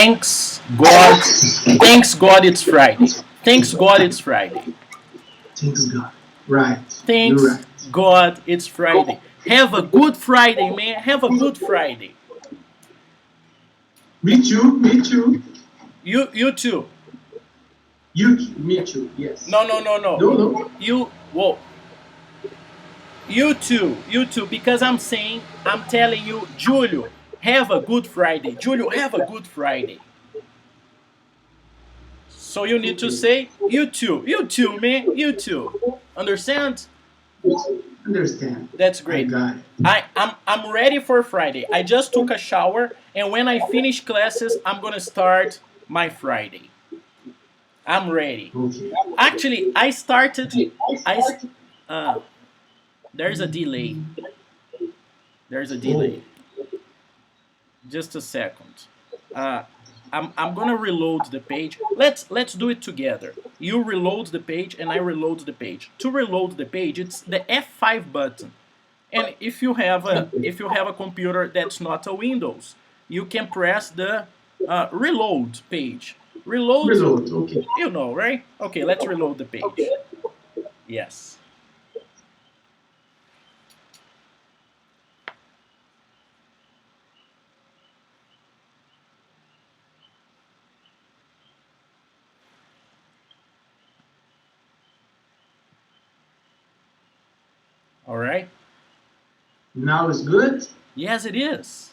Thanks God. Thanks God it's Friday. Thanks God it's Friday. Thanks God. Right. You're Thanks right. God it's Friday. Have a good Friday, man. Have a good Friday. Me too. Me too. You too. Me too. Yes. No no no no. No, no. You whoa. You too, because I'm telling you, Júlio, have a good Friday. Júlio, have a good Friday. So you need to Okay. say, you too, man, you too. Understand? Understand. That's I great. got it. I'm ready for Friday. I just took a shower, and when I finish classes, I'm gonna start my Friday. I'm ready. Okay. Actually, I started. I uh, there's a delay. There's a Oh, delay. Just a second. Uh, I'm gonna reload the page. Let's do it together. You reload the page and I reload the page. To reload the page, it's the F5 button. And if you have a computer that's not a Windows, you can press the reload page. Reload, reload. Okay. you know, right? Okay, let's reload the page. Yes. All right. Now it's good. Yes, it is.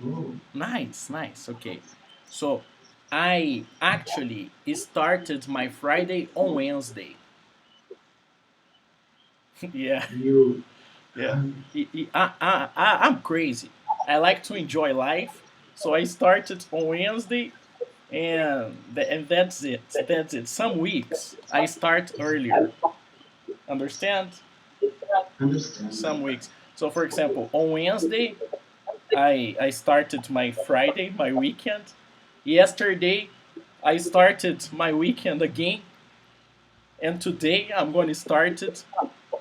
Oh, Nice, nice. Okay. So I actually started my Friday on Wednesday. Yeah, you. yeah. I'm crazy. I like to enjoy life. So I started on Wednesday, and that's it. That's it. Some weeks I start earlier. Understand? Understand. Some weeks. So for example, on Wednesday, I started my Friday, my weekend. Yesterday, I started my weekend again, and today I'm going to start it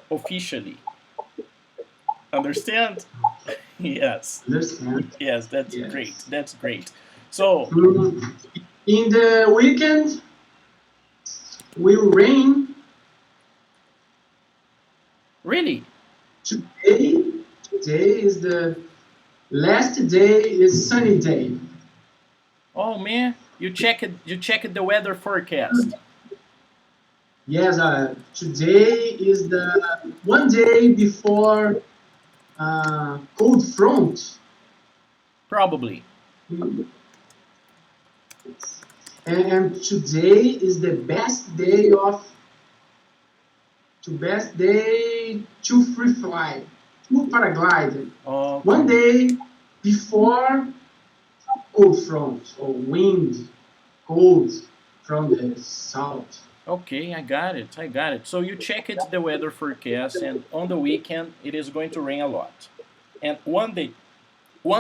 officially. Understand? Yes, Understand. yes, that's great. Yes. That's great. So, Mm, in the weekend, will rain really? today. Today is the last day. Is sunny day. Oh man, you checked the weather forecast. Yes. Today is the one day before cold front. Probably. And today is the best day of to best day to free fly, to paraglide. One Okay. day before cold front or wind cold from the south. Okay, I got it. I got it. So you checked the weather forecast, and on the weekend it is going to rain a lot. And one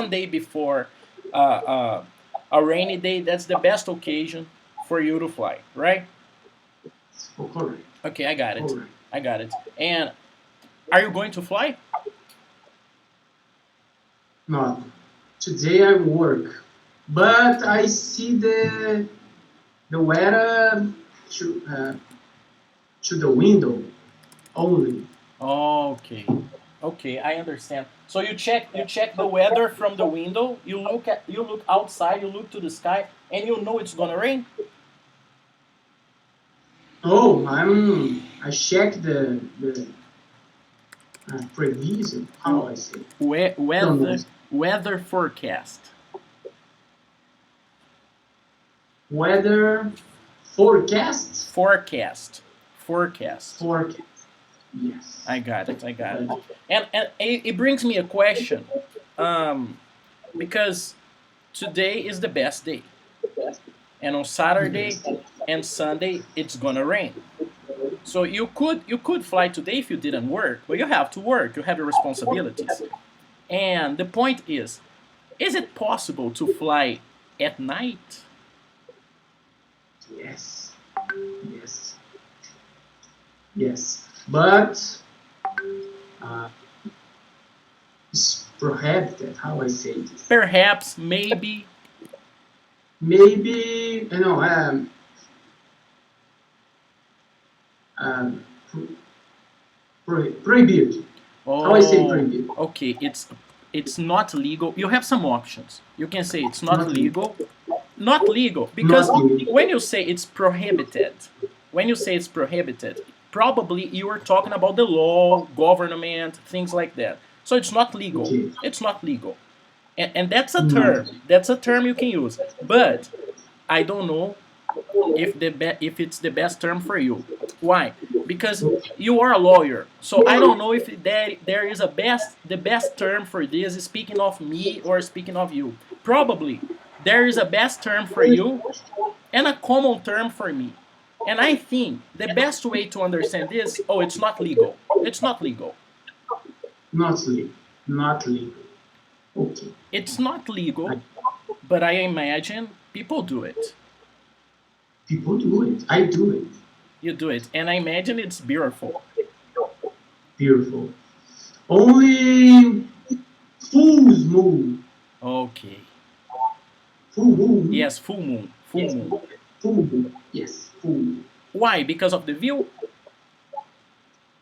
day before uh, uh, a rainy day, that's the best occasion for you to fly, right? Oh, correct. Okay, I got it. Correct. I got it. And are you going to fly? Not today I work, but I see the weather to the window only. Okay. Okay, I understand. So you check the weather from the window. You look outside. You look to the sky, and you know it's gonna rain. Oh, I check the prevision. How I say? Don't know. Weather forecast. Weather forecast. Forecast. Forecast. Forecast. Yes. I got it. I got it. And it brings me a question. Um, because today is the best day, and on The best. Saturday and Sunday it's gonna rain. So you could fly today if you didn't work, but you have to work. You have your responsibilities. And the point is it possible to fly at night? Yes. Yes. Yes. But uh, it's prohibited. How I say this? Perhaps, maybe. maybe um, prohibit. How I say Oh, prohibit? okay. It's not legal. You have some options. You can say it's not Not legal. legal. Not legal because Not legal. when you say it's prohibited, when you say it's prohibited, probably you are talking about the law, government, things like that. So it's not legal. Okay. It's not legal. And that's a Not. term. That's a term you can use. But I don't know if it's the best term for you. Why? Because you are a lawyer, so I don't know if there is the best term for this. Speaking of me or speaking of you, probably there is a best term for you and a common term for me. And I think the best way to understand this, oh, it's not legal. It's not legal. Not legal. Not legal. Okay. It's not I, legal, but I imagine people do it. people do it. I do it. You do it, and I imagine it's beautiful. Beautiful. Only fools move. Okay. Full moon. Yes, full moon. Full Yes. moon. Full moon. Yes. Full moon. Why? Because of the view?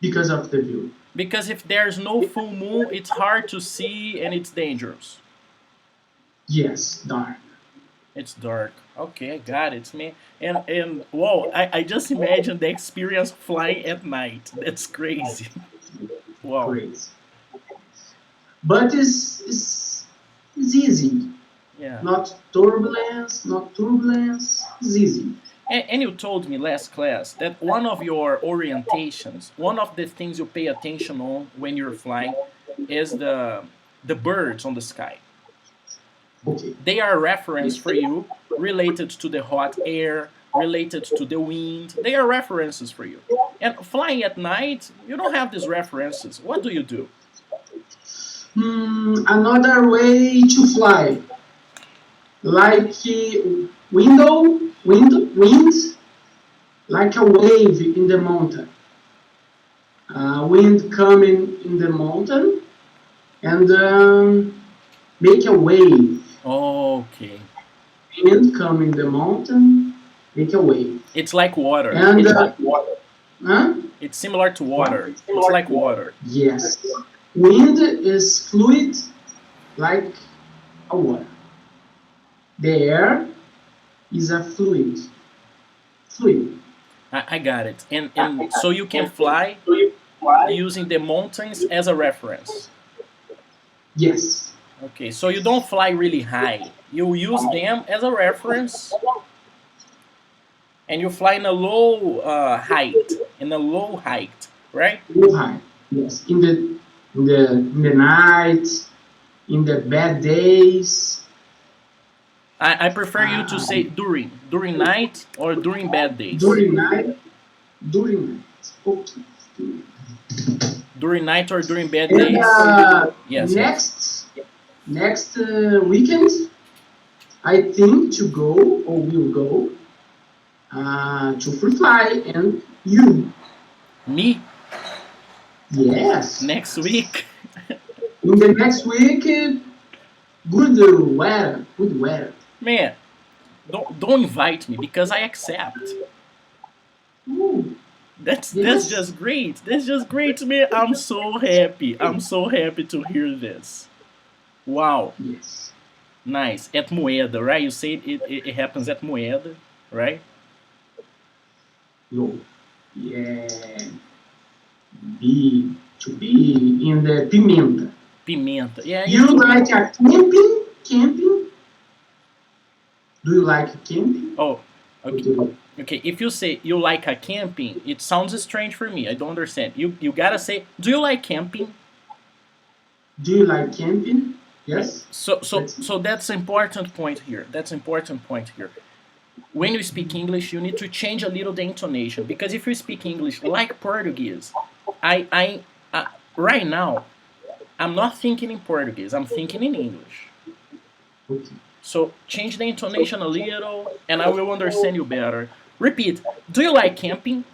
Because of the view. Because if there's no full moon, it's hard to see and it's dangerous. Yes. Dark. It's dark. Okay, I got it, man. And whoa, I just imagine the experience flying at night. That's crazy. Wow. Crazy. But it's easy. Yeah. Not turbulence. Not turbulence. It's easy. And you told me last class that one of your orientations, one of the things you pay attention on when you're flying, is the birds on the sky. Okay. They are a reference for you related to the hot air, related to the wind. They are references for you. And flying at night, you don't have these references. What do you do? Another way to fly, like wind, like a wave in the mountain. Wind coming in the mountain and make a wave. Okay. Wind come in the mountain, make a wave. It's like water. And huh? It's similar to water. It's like water. Yes, wind is fluid like a water. The air is a fluid. Fluid. I got it. And so you can fly using the mountains as a reference. Yes. Okay, so you don't fly really high. You use them as a reference, and you fly in a low height, right? Too high. Yes. In the night, in the bad days. I prefer you to say during night or during bad days. During night. Okay. During night or during bad And days. Yes. next weekend, I think to go or will go to free fly and you. Me Yes. next week. In the next week, good weather. Good weather. Man, don't invite me because I accept. Ooh, That's yes. just great. That's just great, man. I'm so happy. I'm so happy to hear this. Wow, Yes. nice. At Moeda, right? You say it happens at Moeda, right? No. Yeah. To be in the Pimenta. Pimenta. Yeah, You told me. like a camping? Camping? Do you like camping? Oh, Or okay. do you- Okay, if you say you like a camping, it sounds strange for me. I don't understand. You gotta say, do you like camping? Do you like camping? Right. Yes. So that's important point here. That's important point here. When you speak English, you need to change a little the intonation because if you speak English like Portuguese, I right now I'm not thinking in Portuguese. I'm thinking in English. Okay. So change the intonation a little, and I will understand you better. Repeat. Do you like camping?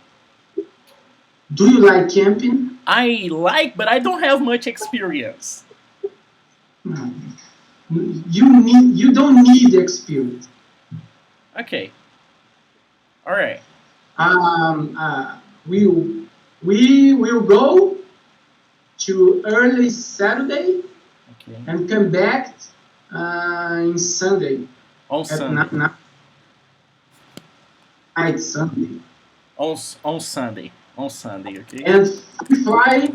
Do you like camping? I like, but I don't have much experience. You don't need experience. Okay. All right. Um, uh, we we will go to early Saturday Okay. and come back in Sunday On at Sunday. night Sunday. On Sunday. On Sunday. Okay. And we fly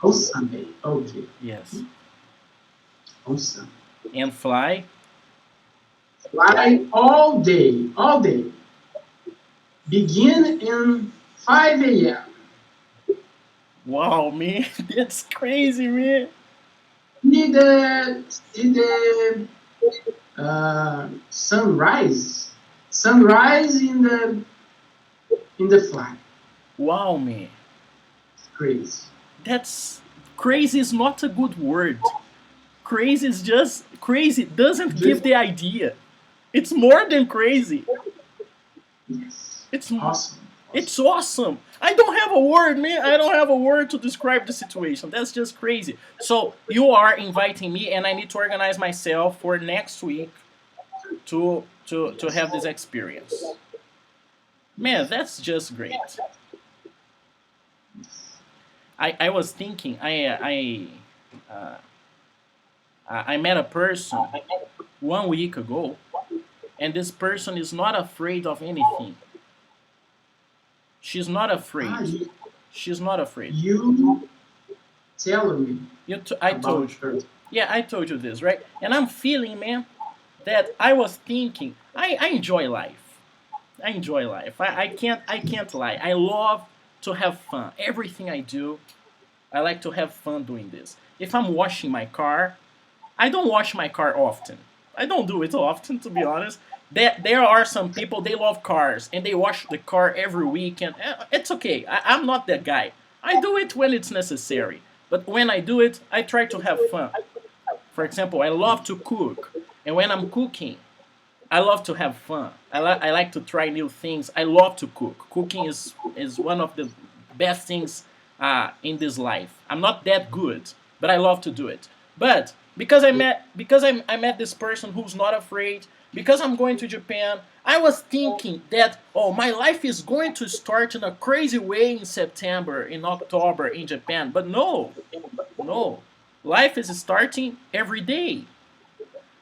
on Sunday. Okay, Yes. on Sunday. And fly. Fly all day. Begin in 5 a.m. Wow, man, that's crazy, man. See the sunrise. Sunrise in the fly. Wow, man. It's crazy. That's crazy is not a good word. Crazy is just crazy. Doesn't give the idea. It's more than crazy. Yes. It's Awesome. it's awesome. I don't have a word, man. I don't have a word to describe the situation. That's just crazy. So you are inviting me, and I need to organize myself for next week to Yes. have this experience. Man, that's just great. I was thinking uh, I met a person 1 week ago, and this person is not afraid of anything. She's not Ah, afraid. She's not afraid. you tell me I told about you. her. Yeah, I told you this, right? And I'm feeling, man, that I was thinking. I enjoy life. I enjoy life. I can't lie. I love to have fun. Everything I do, I like to have fun doing this. If I'm washing my car, I don't wash my car often. I don't do it often, to be honest. There are some people, they love cars and they wash the car every week, and it's okay. I'm not that guy. I do it when it's necessary, but when I do it, I try to have fun. For example, I love to cook, and when I'm cooking, I love to have fun. I like to try new things. I love to cook. Cooking is one of the best things in this life. I'm not that good, but I love to do it. But I met this person who's not afraid. Because I'm going to Japan, I was thinking that my life is going to start in a crazy way in September, in October in Japan. But no, no, life is starting every day.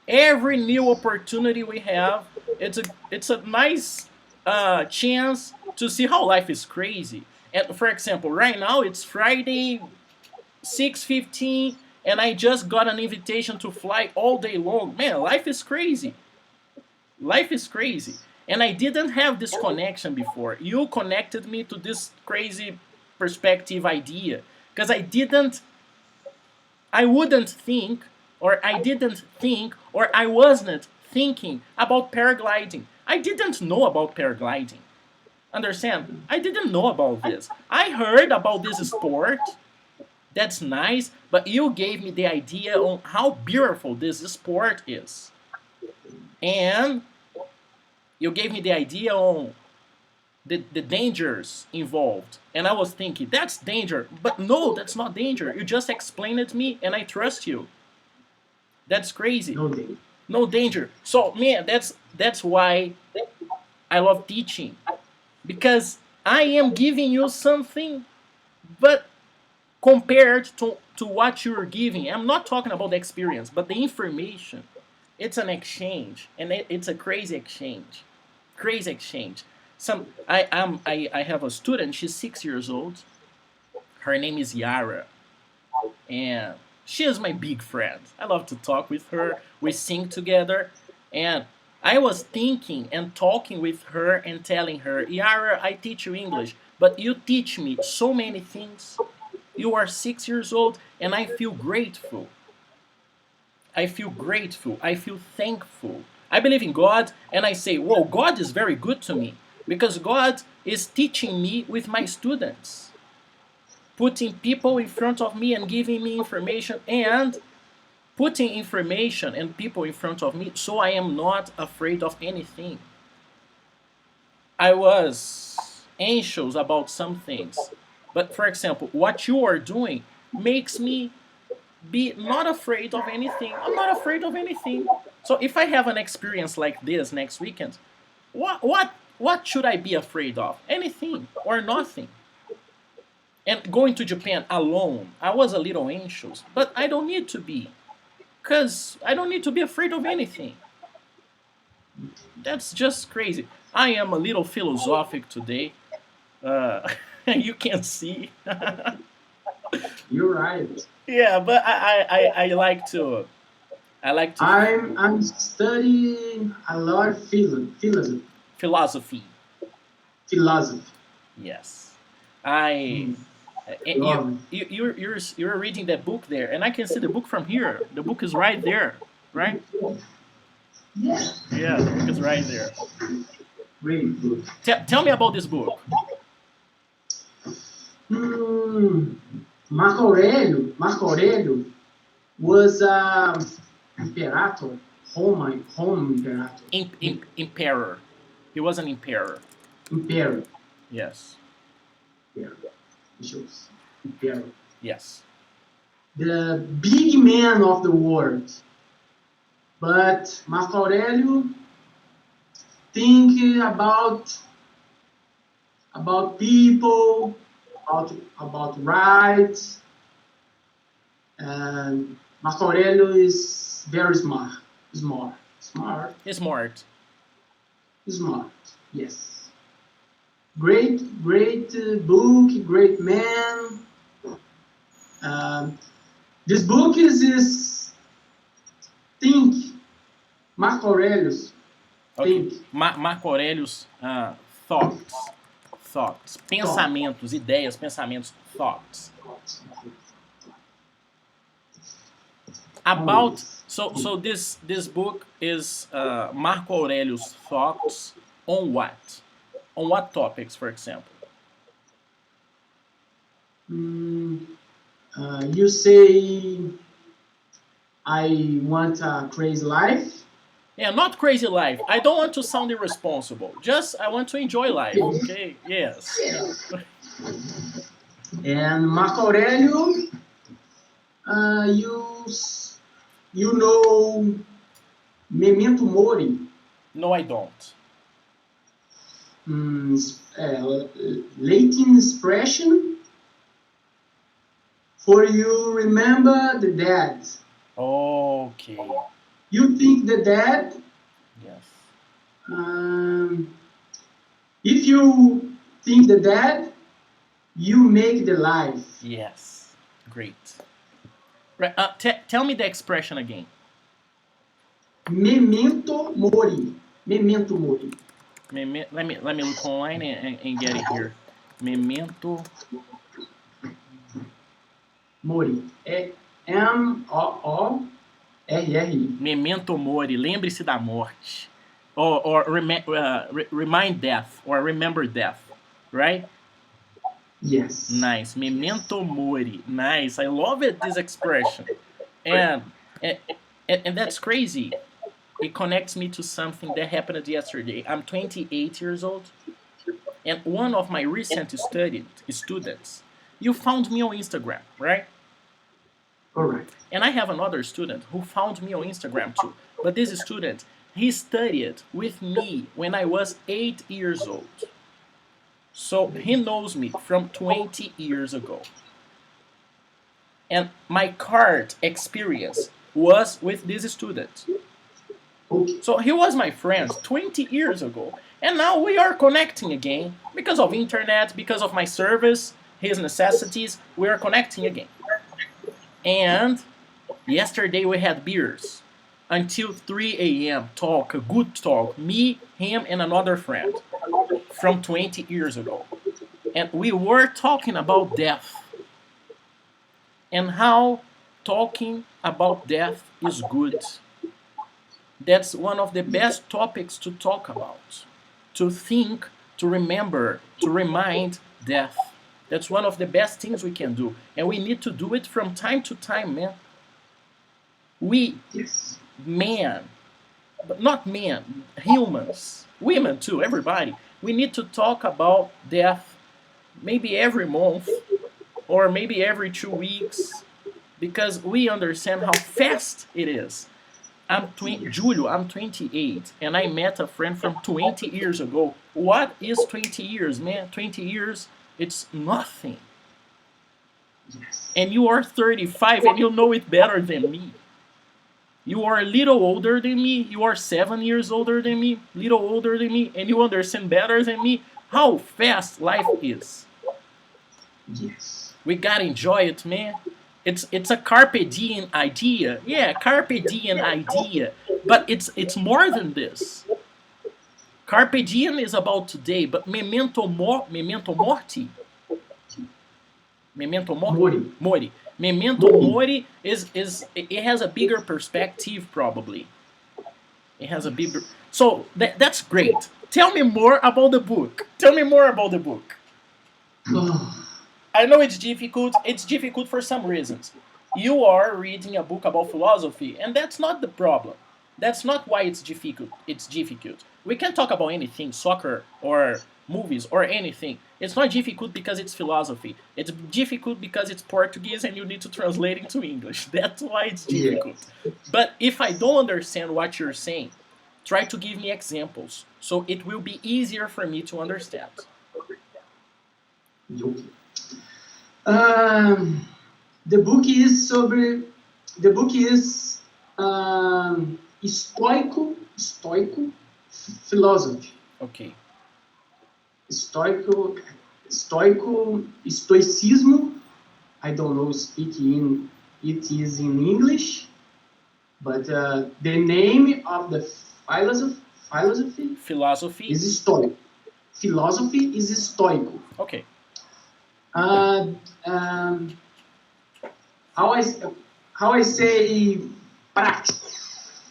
Every new opportunity we have, it's a nice chance to see how life is crazy. And for example, right now it's Friday 6:15, and I just got an invitation to fly all day long. Man, life is crazy. Life is crazy. And I didn't have this connection before. You connected me to this crazy perspective idea because I wouldn't think, or I didn't think, or I wasn't thinking about paragliding. I didn't know about paragliding. Understand? I didn't know about this. I heard about this sport. That's nice, but you gave me the idea on how beautiful this sport is. And you gave me the idea on the dangers involved. And I was thinking, that's danger. But no, that's not danger. You just explained it to me, and I trust you. That's crazy. No day. No danger. So man, that's why I love teaching, because I am giving you something, but compared to what you're giving, I'm not talking about the experience, but the information. It's an exchange, and it's a crazy exchange, crazy exchange. I have a student. She's 6 years old. Her name is Yara, and she is my big friend. I love to talk with her. We sing together, and I was thinking and talking with her and telling her, Yara, I teach you English, but you teach me so many things. You are 6 years old, and I feel grateful. I feel grateful. I feel thankful. I believe in God, and I say, whoa, God is very good to me because God is teaching me with my students, putting people in front of me and giving me information, and putting information and people in front of me so I am not afraid of anything. I was anxious about some things. But for example, what you are doing makes me be not afraid of anything. I'm not afraid of anything. So if I have an experience like this next weekend, what should I be afraid of? Anything or nothing. And going to Japan alone, I was a little anxious, but I don't need to be, because I don't need to be afraid of anything. That's just crazy. I am a little philosophic today. You can see. You're right. Yeah, but I like to I'm studying a lot of philosophy. philosophy. Yes, I. Mm, You love you're reading that book there, and I can see the book from here. The book is right there, right? it. Yeah, Yeah, the book is right there. really good. Tell me about this book. Hmm. Marco Aurelio was imperator, Roman imperator, Emperor. He was an emperor. imperator, Yes. imperator, shows, imperator. Yes. The big man of the world. But Marco Aurelio think about people, about rights, and Marco Aurelio is very smart, Smart. smart. Yes, great book, great man. Um, this book is think Marco Aurelius Ok. think Marco Aurelius thoughts. Thoughts. thought. Pensamentos, ideias, pensamentos, thoughts. Only About this. so this book is Marco Aurelius thoughts on what? On what topics, for example? Mm, you say I want a crazy life. Yeah, not crazy life. I don't want to sound irresponsible. Just I want to enjoy life. Okay. Okay. Yes. And Marco Aurelio, uh, you you know Memento Mori, No, I don't. mm, Latin expression for you remember the dead. Okay. You think the dead. Yes. Um, if you think the dead, you make the life. Yes. Great. Right. Tell me the expression again. Memento Mori. Memento Mori. Let me look online and get it here. Memento Mori. É M-O-O-R-R-I. Memento Mori. Lembre-se da morte. Or remind death. Or remember death. Right? Yes. Nice. Memento Mori. Nice. I love it, this expression. And, and, and that's crazy. It connects me to something that happened yesterday. I'm 28 years old. And one of my recent students, you found me on Instagram, right? Correct. And I have another student who found me on Instagram too. But this student, he studied with me when I was 8 years old. So he knows me from 20 years ago. And my card experience was with this student. Okay. So he was my friend 20 years ago. And now we are connecting again because of internet, because of my service, his necessities. We are connecting again. And yesterday we had beers until 3 a.m. Talk, a good talk. Me, him, and another friend from 20 years ago. And we were talking about death and how talking about death is good. That's one of the best topics to talk about. To think, to remember, to remind death. That's one of the best things we can do. And we need to do it from time to time, man. We, Yes. man, but not men, humans, women too, everybody. We need to talk about death maybe every month or maybe every 2 weeks because we understand how fast it is. Yes. Júlio, I'm 28, and I met a friend from 20 years ago. What is 20 years, man? 20 years, it's nothing. Yes. And you are 35, and you know it better than me. You are a little older than me. You are 7 years older than me, little older than me, and you understand better than me how fast life is. Yes. We gotta enjoy it, man. It's a carpe diem idea. Yeah, carpe diem idea. But it's more than this. Carpe diem is about today, but memento morti, memento Mori. mori, memento Mori. mori is it has a bigger perspective probably. It has a bigger. Yes. So that's great. Tell me more about the book. Tell me more about the book. I know it's difficult. It's difficult for some reasons. You are reading a book about philosophy, and that's not the problem. That's not why it's difficult. It's difficult. We can talk about anything, soccer or movies or anything. It's not difficult because it's philosophy. It's difficult because it's Portuguese and you need to translate into English. That's why it's difficult. Yes. But if I don't understand what you're saying, try to give me examples so it will be easier for me to understand. Okay. Um, the book is sobre. The book is estoico philosophy. Okay. Estoicismo. I don't know speaking it is in English, but the name of the philosophy Philosophy. is Stoic. Philosophy is Stoico. Okay. Uh, um, how I how I say prático.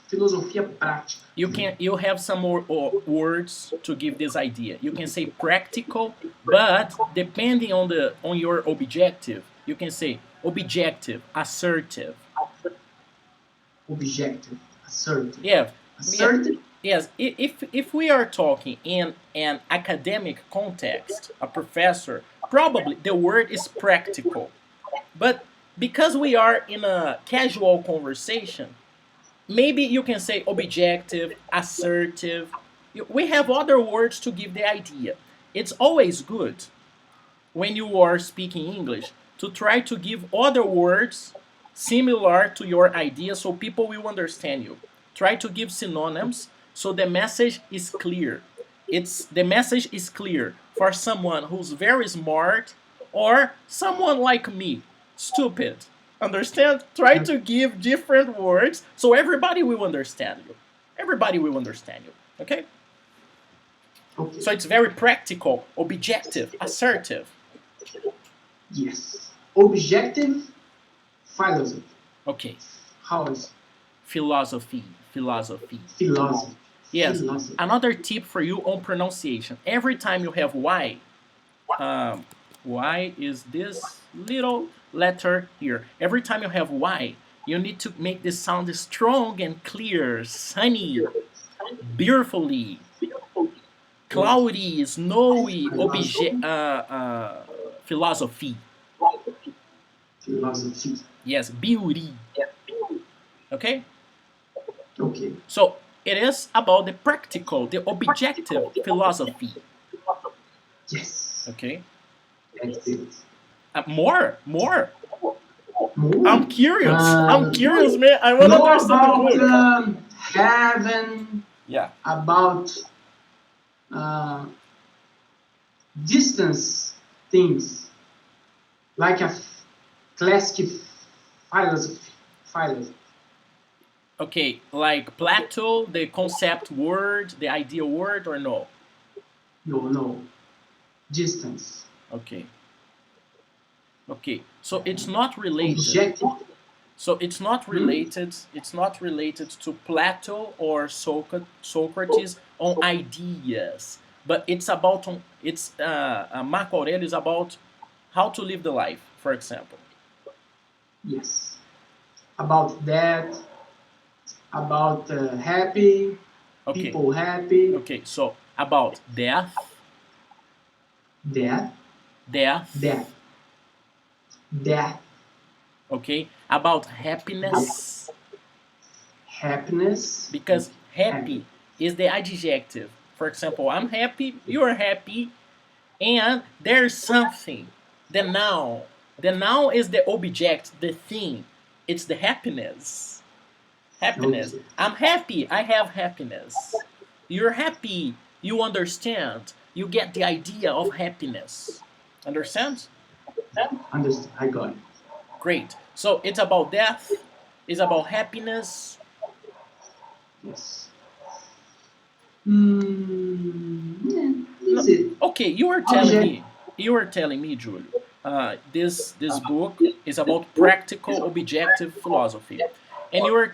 Filosofia prática. You have some more words to give this idea. You can say practical, but depending on your objective, you can say objective, assertive. Objective. Assertive. Yeah, yeah, Assertive. yes. If we are talking in an academic context, a professor, probably the word is practical. But because we are in a casual conversation, maybe you can say objective, assertive. We have other words to give the idea. It's always good when you are speaking English to try to give other words similar to your idea so people will understand you. Try to give synonyms so the message is clear. The message is clear for someone who's very smart or someone like me, stupid. Understand? Try to give different words so everybody will understand you. Everybody will understand you. Okay? Okay. So it's very practical, objective, assertive. Yes. Objective philosophy. Okay. How is Philosophy, philosophy. philosophy? Yes. Philosophy. Another tip for you on pronunciation. Every time you have Y, Y is this little letter here. Every time you have Y, you need to make this sound strong and clear, sunny, beautifully, Okay. cloudy, snowy, Philosophy. philosophy. Philosophy. Yes, beauty. Okay? Okay. So it is about the practical, the objective philosophy. Yes. Okay? That's it. More. More. I'm curious. I'm curious, man. I want to Know understand the about book. heaven, Yeah. about uh, distance things, like a classic philosophy. Philosophy. Okay, like Plato, the concept word, the idea word, or no? No, no. Distance. Okay. Okay. So it's not related. Objective. So it's not Hmm? related. It's not related to Plato or Socrates on ideas, but it's about it's Marco Aurelio is about how to live the life, for example. Yes. About that. About happy. Okay. People happy. Okay. So about death, Death. Death. death. Death. Okay. About happiness, Happiness. because Happy. happy is the adjective. For example, I'm happy, you're happy, and there's something. The noun. The noun is the object, the thing. It's the happiness. Happiness. Okay. I'm happy, I have happiness. You're happy, you understand. You get the idea of happiness. Understand? Understand. I got it. Great. So it's about death, it's about happiness. Yes. Yeah, No, is it? okay, Object. you were telling me, Júlio, this book is about practical objective philosophy, and you were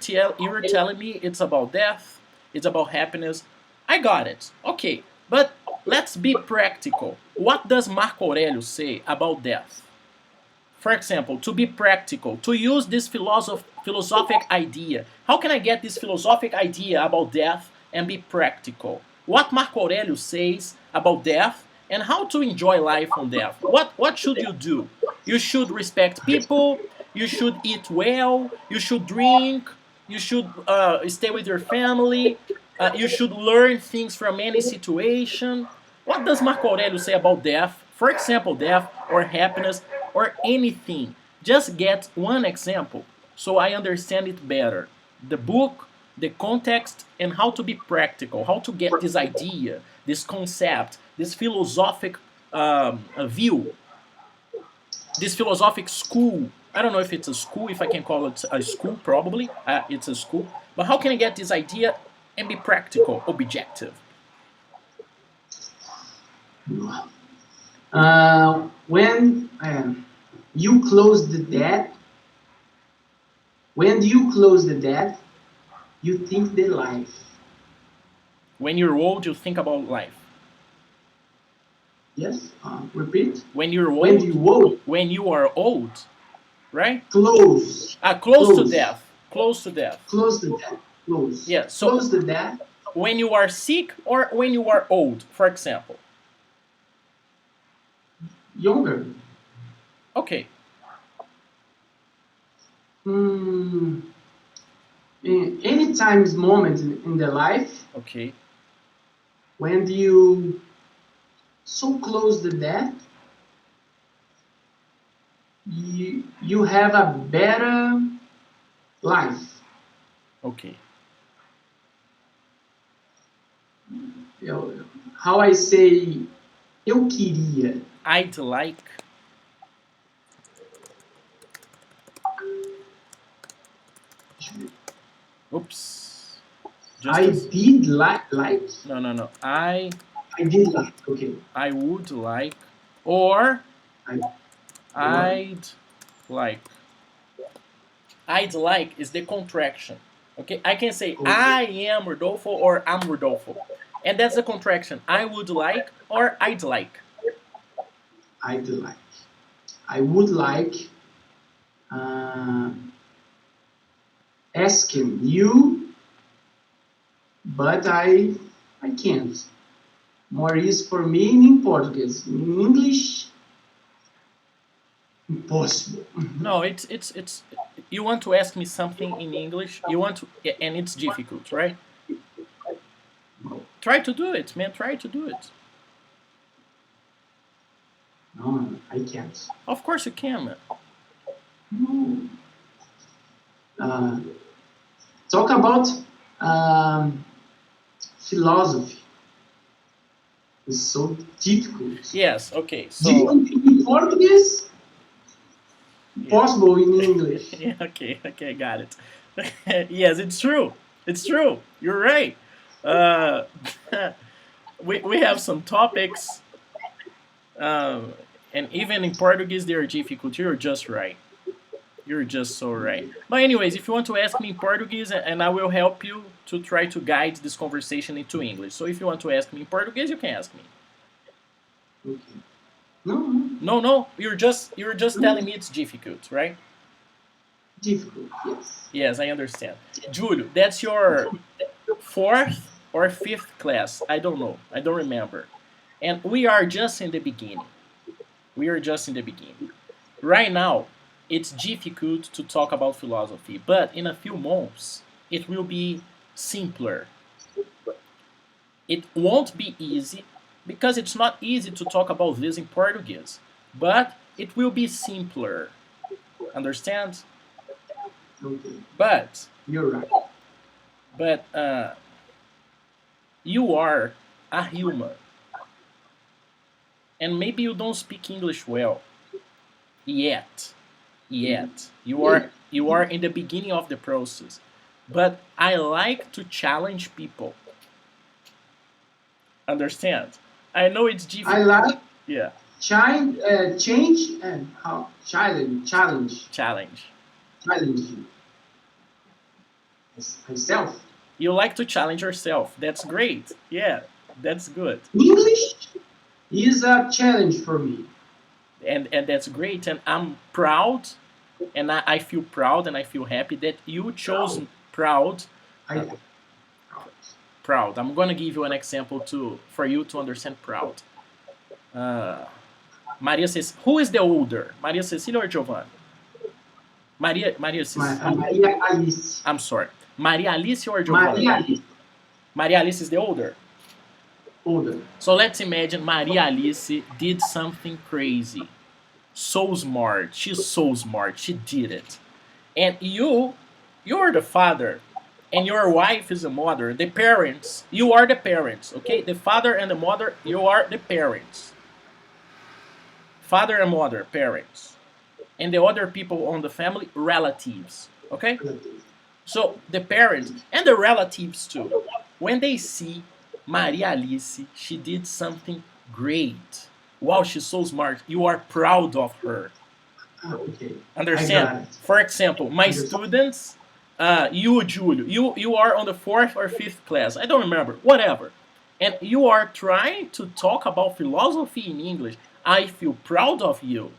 telling me it's about death, it's about happiness. I got it. Okay, but let's be practical. What does Marco Aurelius say about death? For example, to be practical, to use this philosophic idea. How can I get this philosophic idea about death and be practical? What Marco Aurelius says about death and how to enjoy life on death. What should you do? You should respect people, you should eat well, you should drink, you should stay with your family, you should learn things from any situation. What does Marco Aurelius say about death? For example, death or happiness or anything. Just get one example so I understand it better. The book, the context, and how to be practical, how to get this idea, this concept, this philosophic view, this philosophic school. I don't know if it's a school, if I can call it a school, probably. It's a school. But how can I get this idea and be practical, objective? When you close the debt, when you close the debt, you think the life. When you're old, you think about life. Yes. Repeat. When you're When old, you old, when you are old, right? close. Close to Close. death. Close to death. Close the debt. Close. Yeah. So Close the debt. when you are sick or when you are old, for example. Younger. Okay. Any times moment in the life Okay. when you so close the death, you have a better life. Okay. How I say, eu queria. I'd like. Oops. I did like. No. I did like. Okay. I would like, or I'd like. I'd like is the contraction. Okay, I can say Okay. I am Rodolfo or I'm Rodolfo, and that's the contraction. I would like or I'd like. I'd like. I would like asking you, but I can't. More is for me in Portuguese. In English, impossible. No, it's. You want to ask me something in English. You want to, and it's difficult, right? Try to do it, man. Try to do it. No, I can't. Of course you can, man. No. Talk about philosophy. It's so difficult. Yes. Okay. So. Difficult in Portuguese, impossible in English. Yeah, okay, got it. Yes, it's true. It's true. You're right. Uh, we have some topics, and even in Portuguese they are difficult. You're just right. You're just so right. But anyways, if you want to ask me in Portuguese, and I will help you to try to guide this conversation into English. So if you want to ask me in Portuguese, you can ask me. Okay. No. No, you're just telling me it's difficult, right? Difficult, yes. Yes, I understand. Júlio, that's your fourth or fifth class. I don't know. I don't remember. And we are just in the beginning. We are just in the beginning. Right now, it's difficult to talk about philosophy, but in a few months, it will be simpler. It won't be easy because it's not easy to talk about this in Portuguese, but it will be simpler. Understand? Okay. But You're right. but you are a human, and maybe you don't speak English well yet. Yet you are in the beginning of the process. But I like to challenge people. Understand? I know it's I difficult. like Yeah, change and how challenge. challenge myself. You like to challenge yourself. That's great. Yeah, that's good. English is a challenge for me. And that's great. And I'm proud, and I feel proud, and I feel happy that you chose Proud. proud. Uh, I proud. proud. I'm gonna give you an example for you to understand proud. Maria says, who is the older, Maria Cecilia or Giovanna? Maria says, Maria Alice. I'm sorry, Maria Alice or Maria Giovanna? Alice. Maria Alice is the older. Older. So let's imagine Maria Alice did something crazy. So smart. She's so smart. She did it. And you're the father. And your wife is the mother. The parents, you are the parents. Okay? The father and the mother, you are the parents. Father and mother, parents. And the other people on the family, relatives. Okay? So the parents and the relatives too, when they see Maria Alice, she did something great. Wow, she's so smart. You are proud of her. Okay. I Understand? got it. For example, my Understand. students, you, Júlio, you are on the fourth or fifth class. I don't remember. Whatever. And you are trying to talk about philosophy in English. I feel proud of you.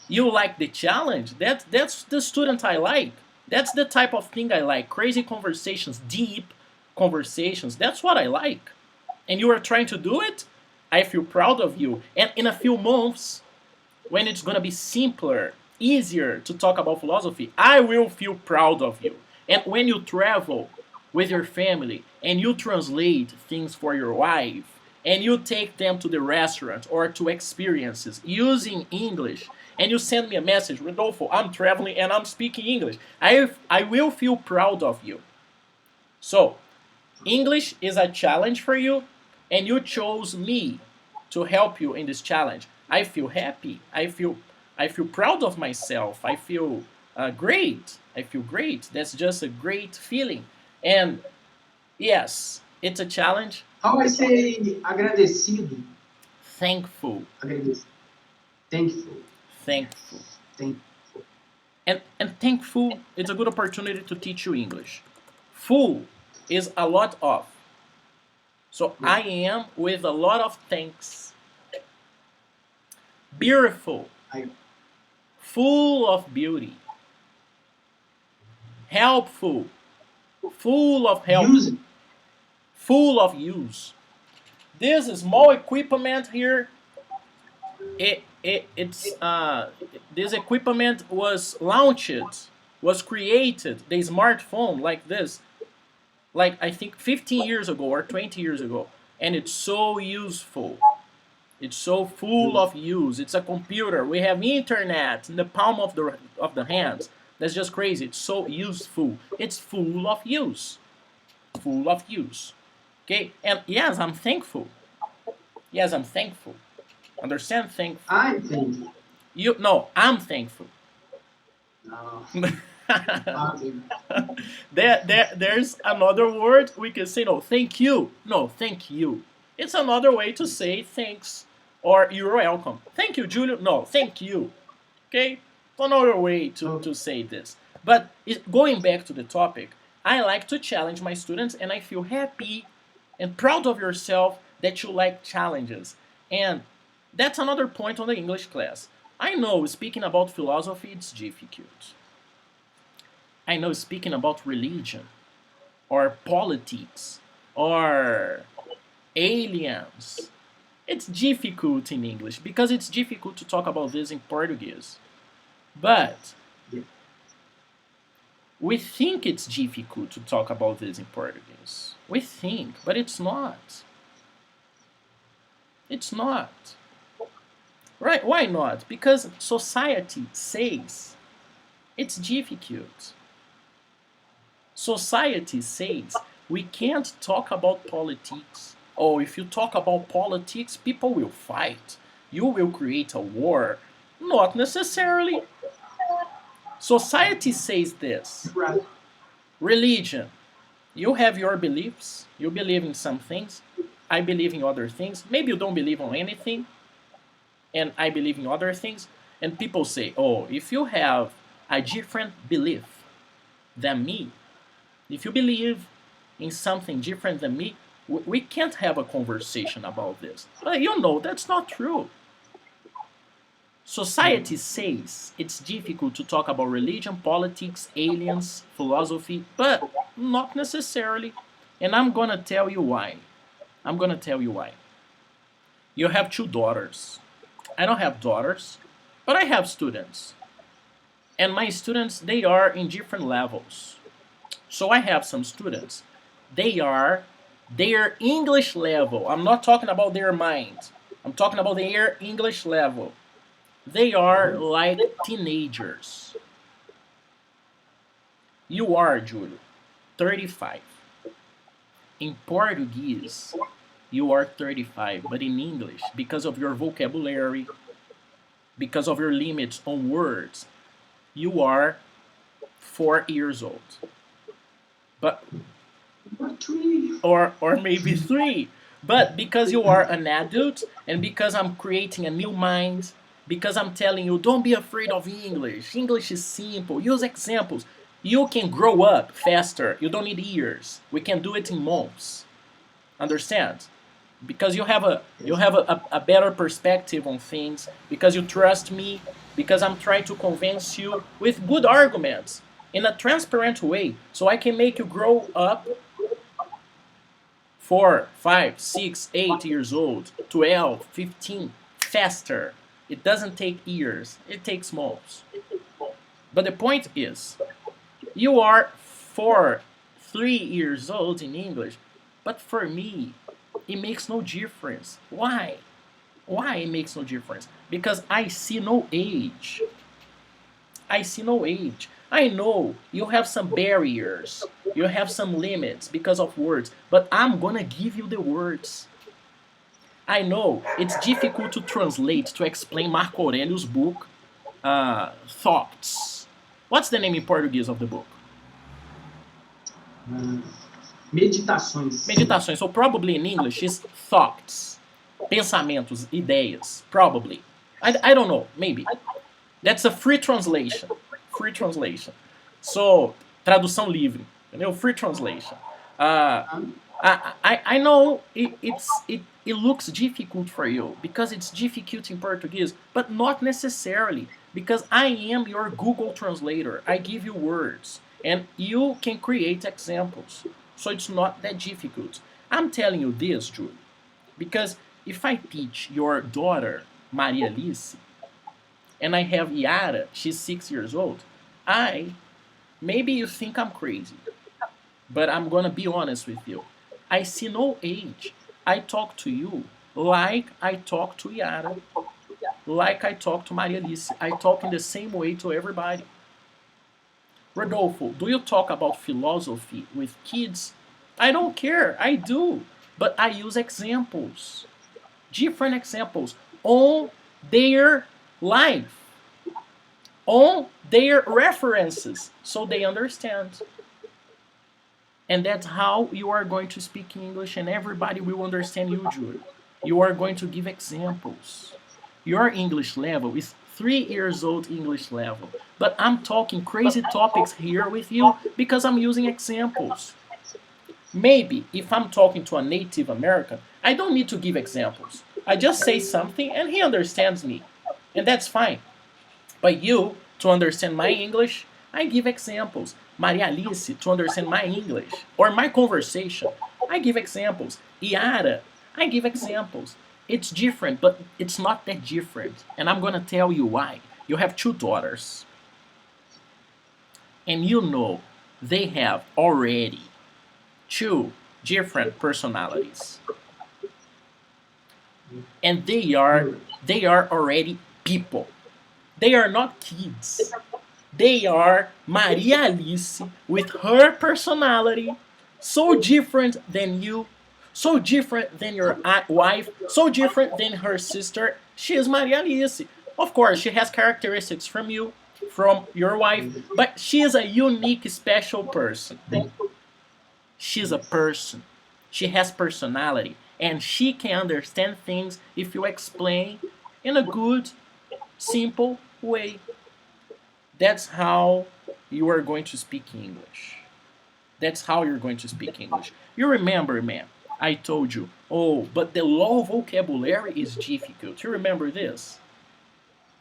You like the challenge. That's the student I like. That's the type of thing I like. Crazy conversations, deep conversations. That's what I like. And you are trying to do it. I feel proud of you. And in a few months, when it's gonna be simpler, easier to talk about philosophy, I will feel proud of you. And when you travel with your family and you translate things for your wife and you take them to the restaurant or to experiences using English and you send me a message, Rodolfo, I'm traveling and I'm speaking English, I will feel proud of you. So, English is a challenge for you, and you chose me to help you in this challenge. I feel happy. I feel proud of myself. I feel great. I feel great. That's just a great feeling. And yes, it's a challenge. How I say agradecido? Thankful, Agradecido. Thankful. thankful, Thank. and thankful. It's a good opportunity to teach you English. Full is a lot of. So Yeah. I am with a lot of thanks. Beautiful, I full of beauty. Helpful, full of help, use it. full of use. This small equipment here, it's this equipment was launched, was created, the smartphone like this, like I think 15 years ago or 20 years ago, and it's so useful. It's so full Use. of use. It's a computer. We have internet in the palm of the hands. That's just crazy. It's so useful. It's full of use. Full of use. Okay? And yes, I'm thankful. Yes, I'm thankful. Understand? Thankful. I think. You no, I'm thankful. No. there, I think. there's another word we can say. No, thank you. No, thank you. It's another way to say thanks or you're welcome. Thank you, Júlio. No, thank you. Okay? It's another way to Okay. say this. But going back to the topic, I like to challenge my students and I feel happy and proud of yourself that you like challenges. And that's another point on the English class. I know speaking about philosophy it's difficult. I know speaking about religion or politics or aliens, it's difficult in English because it's difficult to talk about this in Portuguese. But Yeah. We think it's difficult to talk about this in Portuguese. We think, but it's not. It's not. Right? Why not? Because society says it's difficult. Society says we can't talk about politics. Oh, if you talk about politics, people will fight. You will create a war. Not necessarily. Society says this. Right. Religion. You have your beliefs. You believe in some things. I believe in other things. Maybe you don't believe on anything, and I believe in other things. And people say, oh, if you have a different belief than me, if you believe in something different than me, we can't have a conversation about this. But you know, that's not true. Society says it's difficult to talk about religion, politics, aliens, philosophy, but not necessarily. And I'm gonna tell you why. I'm gonna tell you why. You have two daughters. I don't have daughters, but I have students. And my students, they are in different levels. So I have some students. They are their English level. I'm not talking about their mind. I'm talking about their English level. They are like teenagers. You are, Júlio, 35. In Portuguese, you are 35, but in English, because of your vocabulary, because of your limits on words, you are 4 years old. But or maybe 3. But because you are an adult and because I'm creating a new mind, because I'm telling you don't be afraid of English. English is simple. Use examples. You can grow up faster. You don't need years. We can do it in months. Understand? Because you have a better perspective on things, because you trust me, because I'm trying to convince you with good arguments in a transparent way so I can make you grow up 4, 5, 6, 8 years old, 12, 15, faster. It doesn't take years, it takes months. But the point is, you are 4, 3 years old in English, but for me, it makes no difference. Why? Why it makes no difference? Because I see no age. I see no age. I know you have some barriers, you have some limits because of words, but I'm gonna give you the words. I know it's difficult to translate, to explain Marco Aurelio's book, Thoughts. What's the name in Portuguese of the book? Meditações. Meditações. So probably in English is thoughts. Pensamentos, ideias. Probably. I don't know. Maybe. That's a free translation. Free translation. So, tradução livre. Entendeu? Free translation. I know it looks difficult for you because it's difficult in Portuguese, but not necessarily, because I am your Google translator. I give you words and you can create examples. So it's not that difficult. I'm telling you this, Júlio, because if I teach your daughter, Maria Alice, and I have Yara, she's 6 years old, maybe you think I'm crazy, but I'm gonna be honest with you. I see no age. I talk to you like I talk to Yara, like I talk to Maria Alice. I talk in the same way to everybody. Rodolfo, do you talk about philosophy with kids? I don't care. I do. But I use examples, different examples on their life, on their references, so they understand. And that's how you are going to speak English, and everybody will understand you, Júlio. You are going to give examples. Your English level is 3 years old English level. But I'm talking crazy topics here with you because I'm using examples. Maybe if I'm talking to a Native American, I don't need to give examples. I just say something and he understands me. And that's fine. But you, to understand my English, I give examples. Maria Alice, to understand my English or my conversation, I give examples. Yara, I give examples. It's different, but it's not that different. And I'm gonna tell you why. You have 2 daughters. And you know they have already two different personalities, and they are already people. They are not kids. They are Maria Alice with her personality, so different than you, so different than your wife, so different than her sister. She is Maria Alice. Of course, she has characteristics from you, from your wife, but she is a unique, special person. She's a person. She has personality, and she can understand things if you explain in a good, simple way. That's how you are going to speak English. That's how you're going to speak English. You remember, man, I told you, oh, but the low vocabulary is difficult. You remember this?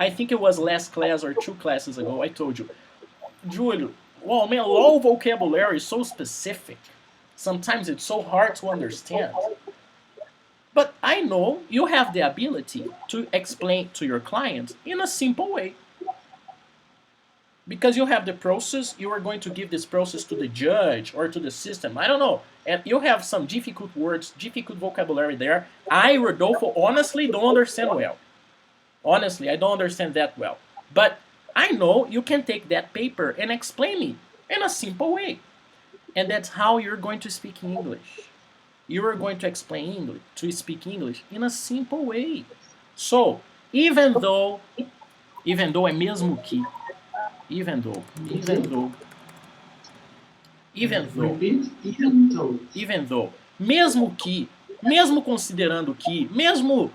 I think it was last class or two classes ago. I told you, Júlio, well, man, low vocabulary is so specific. Sometimes it's so hard to understand. But I know you have the ability to explain to your clients in a simple way. Because you have the process, you are going to give this process to the judge or to the system. I don't know. And you have some difficult words, difficult vocabulary there. I, Rodolfo, honestly don't understand well. Honestly, I don't understand that well. But I know you can take that paper and explain me in a simple way. And that's how you're going to speak English. You are going to explain English, to speak English in a simple way. So, even though é mesmo que, even though, even Okay. though, even though, Repeat. Even though. even though, mesmo que, mesmo considerando que, mesmo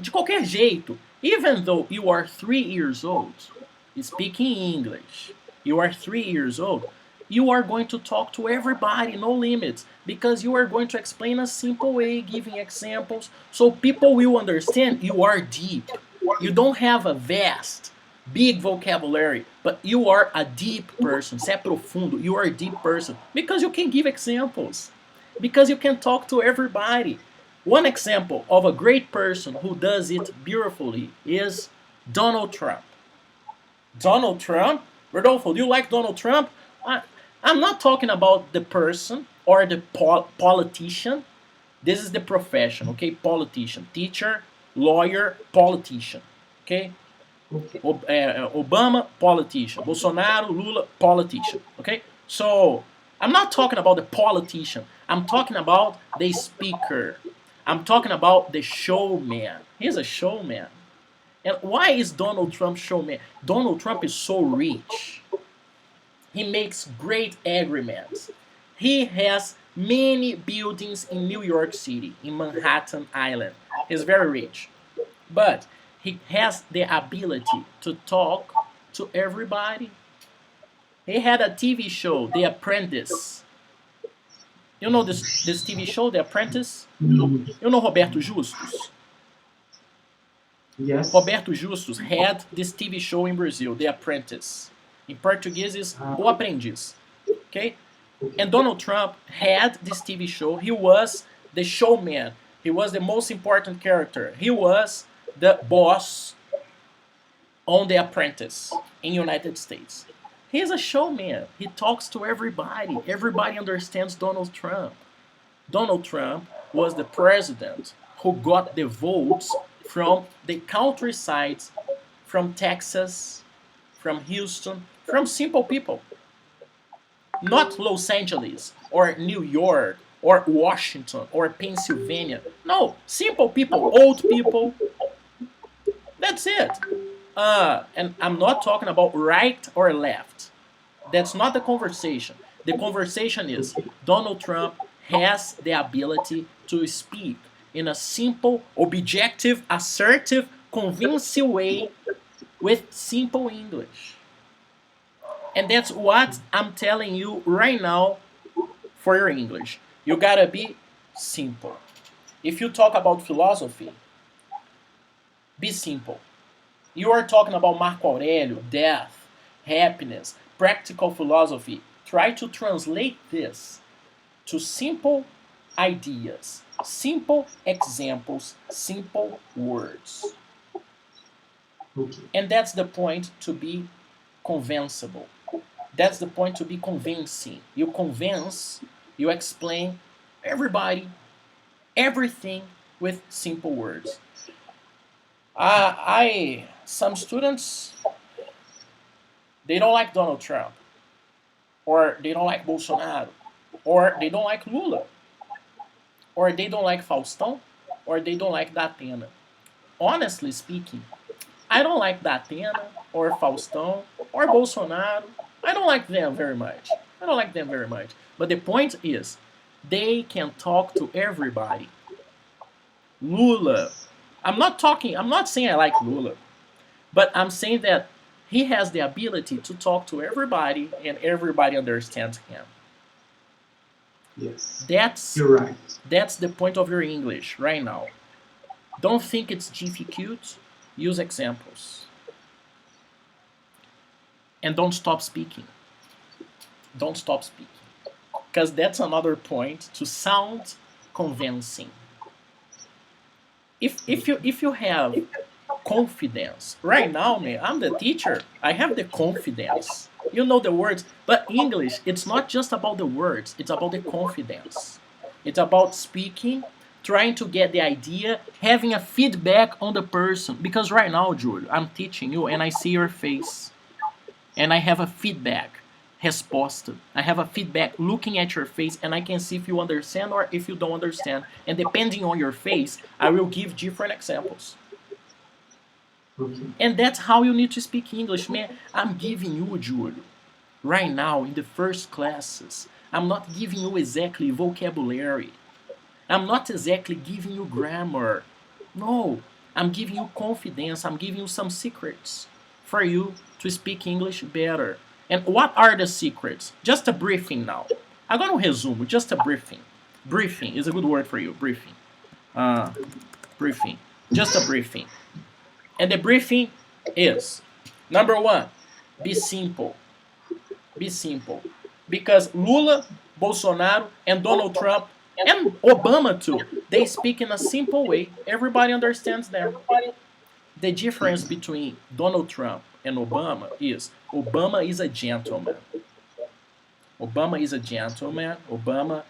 de qualquer jeito, even though you are 3 years old, speaking English, you are 3 years old, you are going to talk to everybody, no limits, because you are going to explain a simple way, giving examples, so people will understand you are deep. You don't have a vast, big vocabulary, but you are a deep person. Você é profundo. You are a deep person because you can give examples, because you can talk to everybody. One example of a great person who does it beautifully is Donald Trump. Donald Trump? Rodolfo, do you like Donald Trump? I'm not talking about the person or the politician. This is the profession, okay? Politician, teacher, lawyer, politician, okay? Okay. Obama, politician. Bolsonaro, Lula, politician, okay? So I'm not talking about the politician. I'm talking about the speaker. I'm talking about the showman. He's a showman. And why is Donald Trump showman? Donald Trump is so rich. He makes great agreements. He has many buildings in New York City, in Manhattan Island. He's very rich. But he has the ability to talk to everybody. He had a TV show, The Apprentice. You know this TV show, The Apprentice? You know Roberto Justus? Yes. Roberto Justus had this TV show in Brazil, The Apprentice. In Portuguese is O Aprendiz. Okay? And Donald Trump had this TV show. He was the showman. He was the most important character. He was the boss on The Apprentice in United States. He's a showman. He talks to everybody. Everybody understands Donald Trump. Donald Trump was the president who got the votes from the countrysides, from Texas, from Houston, from simple people. Not Los Angeles or New York or Washington or Pennsylvania. No, simple people, old people. That's it. And I'm not talking about right or left. That's not the conversation. The conversation is Donald Trump has the ability to speak in a simple, objective, assertive, convincing way with simple English. And that's what I'm telling you right now for your English. You gotta be simple. If you talk about philosophy, be simple. You are talking about Marco Aurelio, death, happiness, practical philosophy. Try to translate this to simple ideas, simple examples, simple words. Okay. And that's the point, to be convincible. That's the point, to be convincing. You convince, you explain everybody, everything with simple words. Some students, they don't like Donald Trump, or they don't like Bolsonaro, or they don't like Lula, or they don't like Faustão, or they don't like Datena. Honestly speaking, I don't like Datena, or Faustão, or Bolsonaro. I don't like them very much. I don't like them very much. But the point is, they can talk to everybody. Lula. I'm not saying I like Lula, but I'm saying that he has the ability to talk to everybody and everybody understands him. Yes, That's you're right. that's the point of your English right now. Don't think it's difficult. Use examples. And don't stop speaking. Don't stop speaking. Because that's another point, to sound convincing. If you have confidence right now, man, I'm the teacher. I have the confidence. You know the words, but English, it's not just about the words. It's about the confidence. It's about speaking, trying to get the idea, having a feedback on the person. Because right now, Júlio, I'm teaching you and I see your face, and I have a feedback. Resposta. I have a feedback looking at your face, and I can see if you understand or if you don't understand. And depending on your face, I will give different examples. Okay. And that's how you need to speak English, man. I'm giving you, Júlio, right now in the first classes. I'm not giving you exactly vocabulary. I'm not exactly giving you grammar. No, I'm giving you confidence. I'm giving you some secrets for you to speak English better. And what are the secrets? Just a briefing now. I'm going to resume, just a briefing. Briefing is a good word for you, briefing. Uh, Briefing. Just a briefing. And the briefing is, number one, be simple. Be simple. Because Lula, Bolsonaro, and Donald Trump, and Obama too, they speak in a simple way. Everybody understands them. The difference between Donald Trump and Obama is a gentleman. Obama is a gentleman. Obama,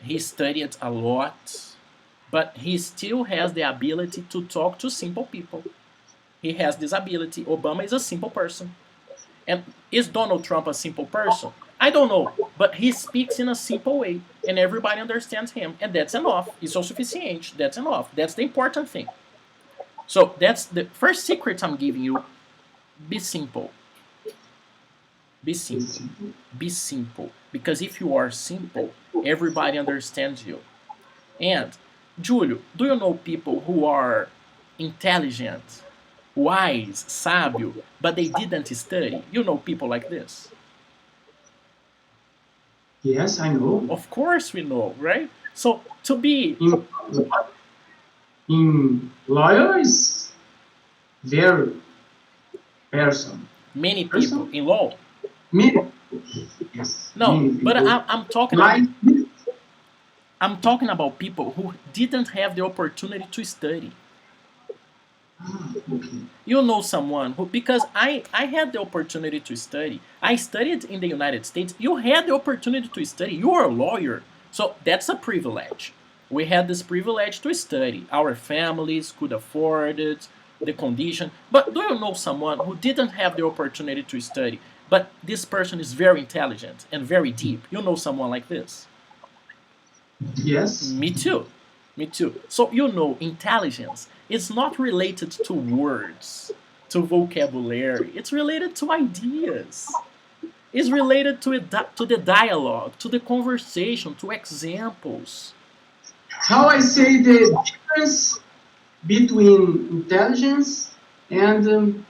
he studied a lot, but he still has the ability to talk to simple people. He has this ability. Obama is a simple person. And is Donald Trump a simple person? I don't know, but he speaks in a simple way, and everybody understands him, and that's enough. It's so sufficient. That's enough. That's the important thing. So that's the first secret I'm giving you. Be simple. Be simple. Be simple. Because if you are simple, everybody understands you. And, Júlio, do you know people who are intelligent, wise, sábio, but they didn't study? You know people like this? Yes, I know. Of course we know, right? So to be In lawyer is very person. many people in law. Many. Yes. No, many but people. Like I'm talking about people who didn't have the opportunity to study. okay. You know someone who, because I had the opportunity to study. I studied in the United States. You had the opportunity to study. You are a lawyer. So that's a privilege. We had this privilege to study. Our families could afford it, the condition. But do you know someone who didn't have the opportunity to study, but this person is very intelligent and very deep? You know someone like this? Yes. Me too. Me too. So you know, intelligence is not related to words, to vocabulary. It's related to ideas. It's related to the dialogue, to the conversation, to examples. How I say the difference between intelligence and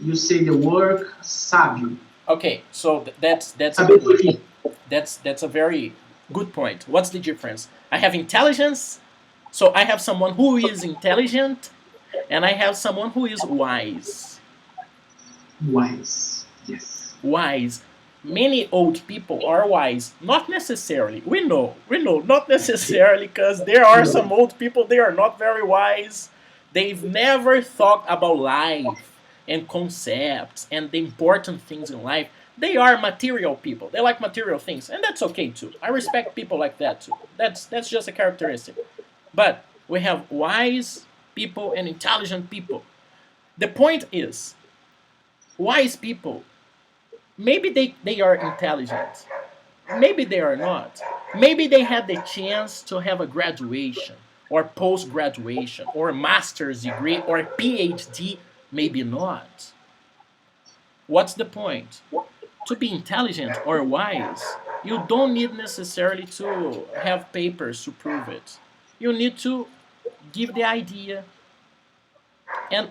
you say the word sábio. Okay, so Sabedoria. that's a very good point. What's the difference? I have intelligence, so I have someone who is intelligent, and I have someone who is wise. Wise. Yes. Wise. Many old people are wise. Not necessarily. We know, not necessarily, because there are No. some old people, they are not very wise. They've never thought about life. and concepts and the important things in life, they are material people. They like material things, and that's okay too. I respect people like that too. That's just a characteristic. But we have wise people and intelligent people. The point is, wise people, maybe they are intelligent. Maybe they are not. Maybe they had the chance to have a graduation or post graduation or a master's degree or a PhD. Maybe not. What's the point? To be intelligent or wise, you don't need necessarily to have papers to prove it. You need to give the idea. And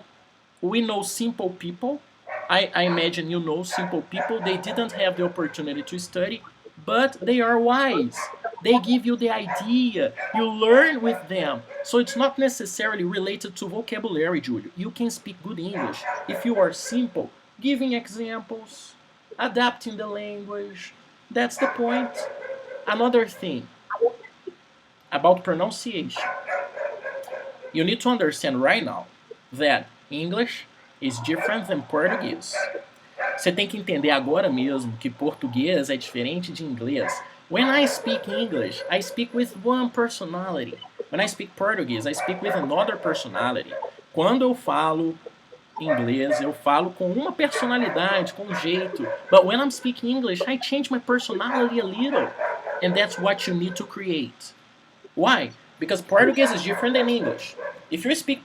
we know simple people. I imagine you know simple people. They didn't have the opportunity to study, but they are wise. They give you the idea. You learn with them. So it's not necessarily related to vocabulary, Júlio. You can speak good English if you are simple, giving examples, adapting the language. That's the point. Another thing about pronunciation. You need to understand right now that English is different than Portuguese. Você tem que entender agora mesmo que português é diferente de inglês. When I speak English, I speak with one personality. When I speak Portuguese, I speak with another personality. Quando eu falo inglês, eu falo com uma personalidade, com um jeito. But when I'm speaking English, I change my personality a little. And that's what you need to create. Why? Because Portuguese is different than English. If you speak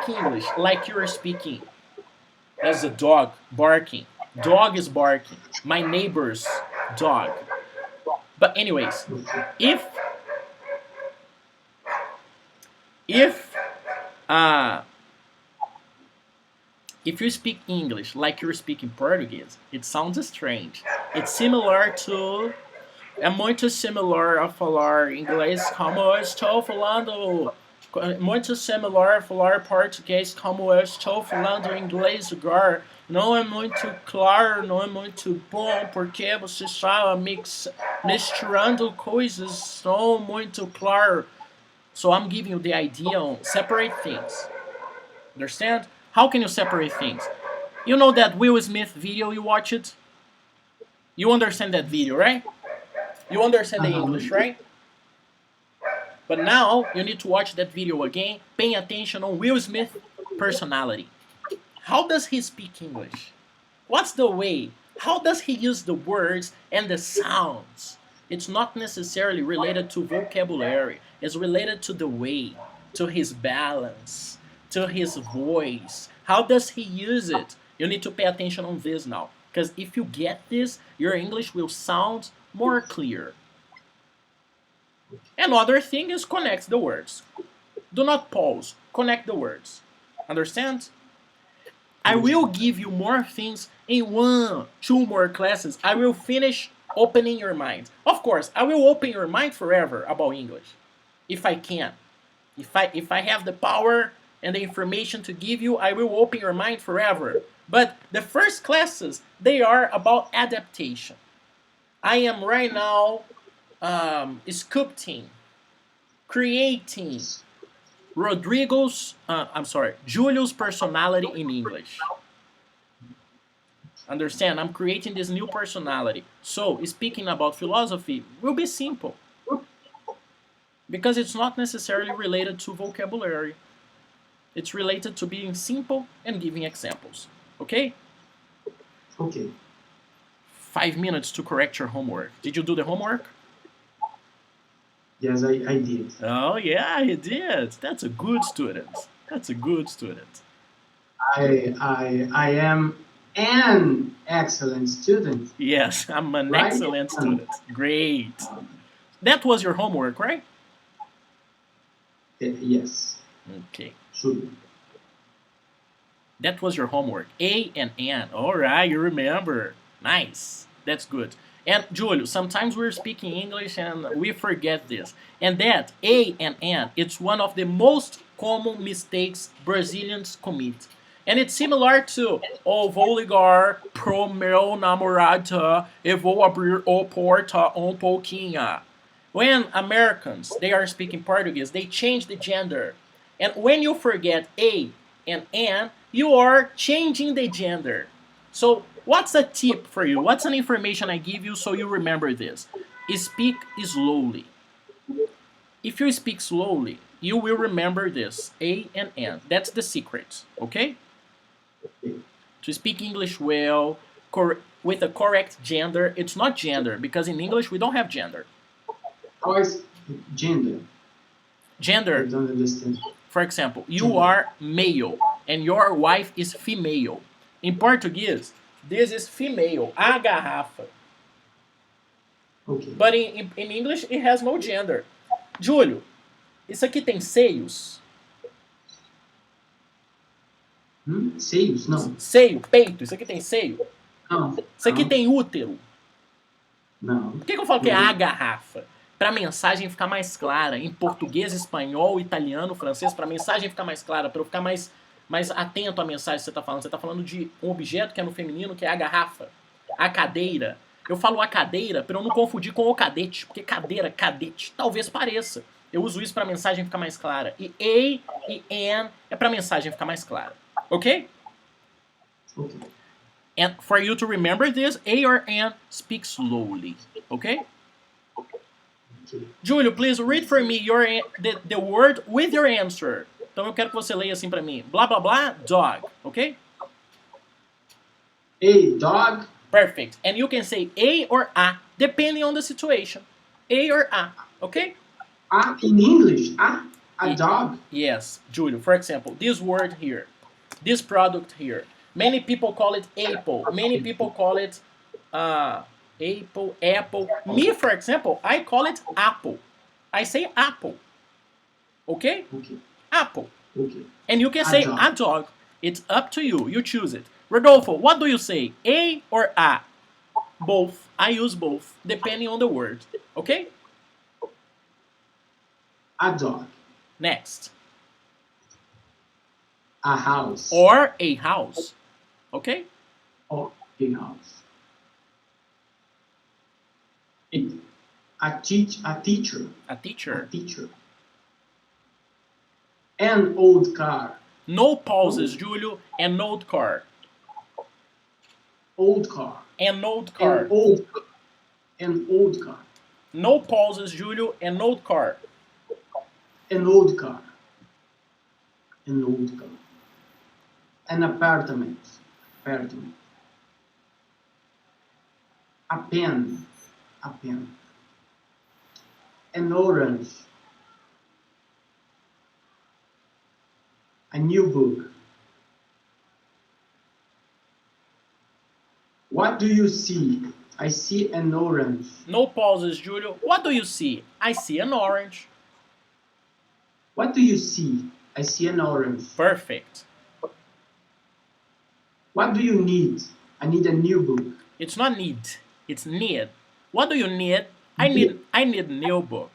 English like you're speaking as a dog barking, dog is barking, my neighbor's dog. But anyways, if uh, if you speak English like you're speaking Portuguese, it sounds strange. It's similar to é muito similar a falar inglês como eu estou falando. Muito similar a falar português como eu estou falando inglês agora. Não é muito claro, não é muito bom, porque você está misturando coisas não muito claro. So I'm giving you the idea on separate things. Understand? How can you separate things? You know that Will Smith video, you watch it? You understand that video, right? You understand the English, right? But now you need to watch that video again, paying attention on Will Smith's personality. How does he speak English? What's the way? How does he use the words and the sounds? It's not necessarily related to vocabulary. It's related to the way, to his balance, to his voice. How does he use it? You need to pay attention on this now. Because if you get this, your English will sound more clear. Another thing is connect the words. Do not pause. Connect the words. Understand? I will give you more things in 2 more classes. I will finish opening your mind. Of course, I will open your mind forever about English. If I can. If I have the power and the information to give you, I will open your mind forever. But the first classes, they are about adaptation. I am right now sculpting, creating Júlio's personality in English. Understand? I'm creating this new personality. So, speaking about philosophy will be simple. Because it's not necessarily related to vocabulary. It's related to being simple and giving examples. Okay? Okay. 5 minutes to correct your homework. Did you do the homework? Yes, I did. Oh, yeah, he did. That's a good student. That's a good student. I am an excellent student. Yes, I'm an Right? excellent student. Great. That was your homework, right? Yes. Okay. Sure. That was your homework. A and N. All right, you remember. Nice. That's good. And Júlio, sometimes we're speaking English and we forget this. And that A and N, it's one of the most common mistakes Brazilians commit. And it's similar to vou ligar pro meu namorado e vou abrir a porta pouquinho. When Americans, they are speaking Portuguese, they change the gender. And when you forget A and an, you are changing the gender. So what's a tip for you? What's an information I give you so you remember this? Speak slowly. If you speak slowly, you will remember this, a and an. That's the secret, okay? To speak English well, with a correct gender. It's not gender, because in English we don't have gender. How is gender? I Gender, don't understand. for example, you Gender. are male and your wife is female. Em português, this is female, a garrafa. Okay. But in English, it has no gender. Júlio, isso aqui tem seios? Seios? Não. Seio, peito, isso aqui tem seio? Não. Isso aqui Não. tem útero? Não. Por que eu falo que é a garrafa? Para a mensagem ficar mais clara, em português, espanhol, italiano, francês, para a mensagem ficar mais clara, para eu ficar mais atento à mensagem que você está falando. Você está falando de um objeto que é no feminino, que é a garrafa, a cadeira. Eu falo a cadeira para eu não confundir com o cadete, porque cadeira, cadete, talvez pareça. Eu uso isso para a mensagem ficar mais clara. E a e an é para a mensagem ficar mais clara. Ok? Okay. And for you to remember this, a or an, speak slowly. Ok? Okay. Júlio, please read for me the word with your answer. Então eu quero que você leia assim para mim. Blá, blá, blá, dog. Ok? A dog. Perfect. And you can say a or a, depending on the situation. A or a. Ok? In English? A dog? Yes, Júlio. For example, this word here. This product here. Many people call it apple. Many people call it apple. Me, for example, I call it apple. I say apple. Okay? Okay. Apple. Okay. And you can say a dog. It's up to you. You choose it. Rodolfo, what do you say? A or a? Both. I use both, depending on the word. Okay? A dog. Next. A house. Or a house. Okay? Or a house. A teacher. A teacher. A teacher. An old car. No pauses, Júlio. An old car. Old car. An old car. An old car. No pauses, Júlio. An old car. An old car. An old car. An apartment. Apartment. A pen. A pen. An orange. A new book. What do you see? I see an orange. No pauses, Júlio. What do you see? I see an orange. What do you see? I see an orange. Perfect. What do you need? I need a new book. It's not need. It's need. What do you need? I need a new book.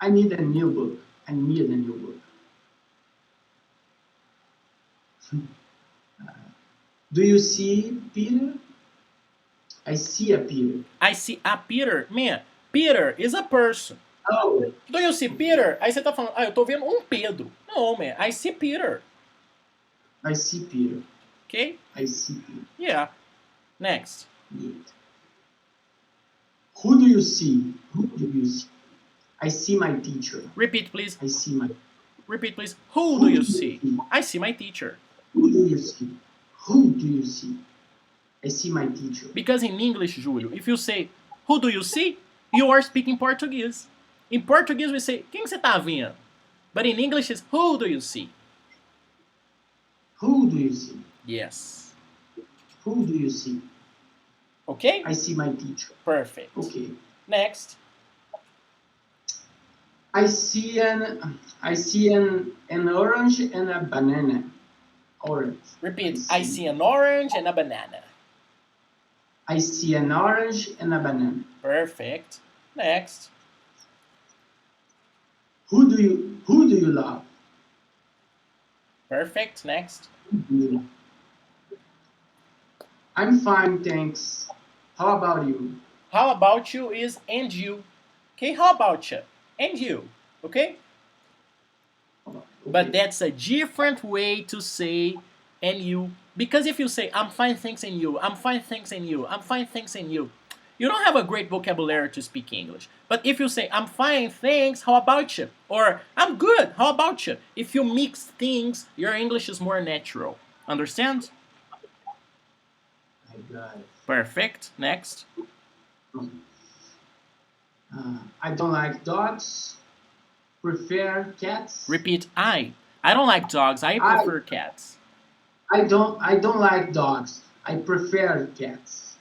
I need a new book. I need a new book. Do you see Peter? I see a Peter. I see a Peter. Man, Peter is a person. Oh. Do you see Peter? Aí você tá falando, eu tô vendo um Pedro. Não, man, I see Peter. I see Peter. Okay? I see Peter. Yeah. Next. Neat. Who do you see? Who do you see? I see my teacher. Repeat, please. I see my... Repeat, please. Who do you see? I see my teacher. Who do you see? Who do you see? I see my teacher. Because in English, Júlio, if you say, who do you see? You are speaking Portuguese. In Portuguese, we say, quem você tá vendo? But in English, it's, who do you see? Who do you see? Yes. Who do you see? Okay? I see my teacher. Perfect. Okay. Next. I see an orange and a banana. Orange. Repeat. I see an orange and a banana. I see an orange and a banana. Perfect. Next. Who do you love? Perfect. Next. I'm fine, thanks. How about you? How about you is and you. Okay, how about you? And you. Okay? But Okay. that's a different way to say and you. Because if you say, I'm fine, thanks, and you, I'm fine, thanks, and you, I'm fine, thanks, and you don't have a great vocabulary to speak English. But if you say, I'm fine, thanks, how about you? Or, I'm good, how about you? If you mix things, your English is more natural. Understand? I got it. Perfect. Next. I don't like dogs. Prefer cats. Repeat, I. I don't like dogs, I I prefer cats. I don't like dogs. I prefer cats.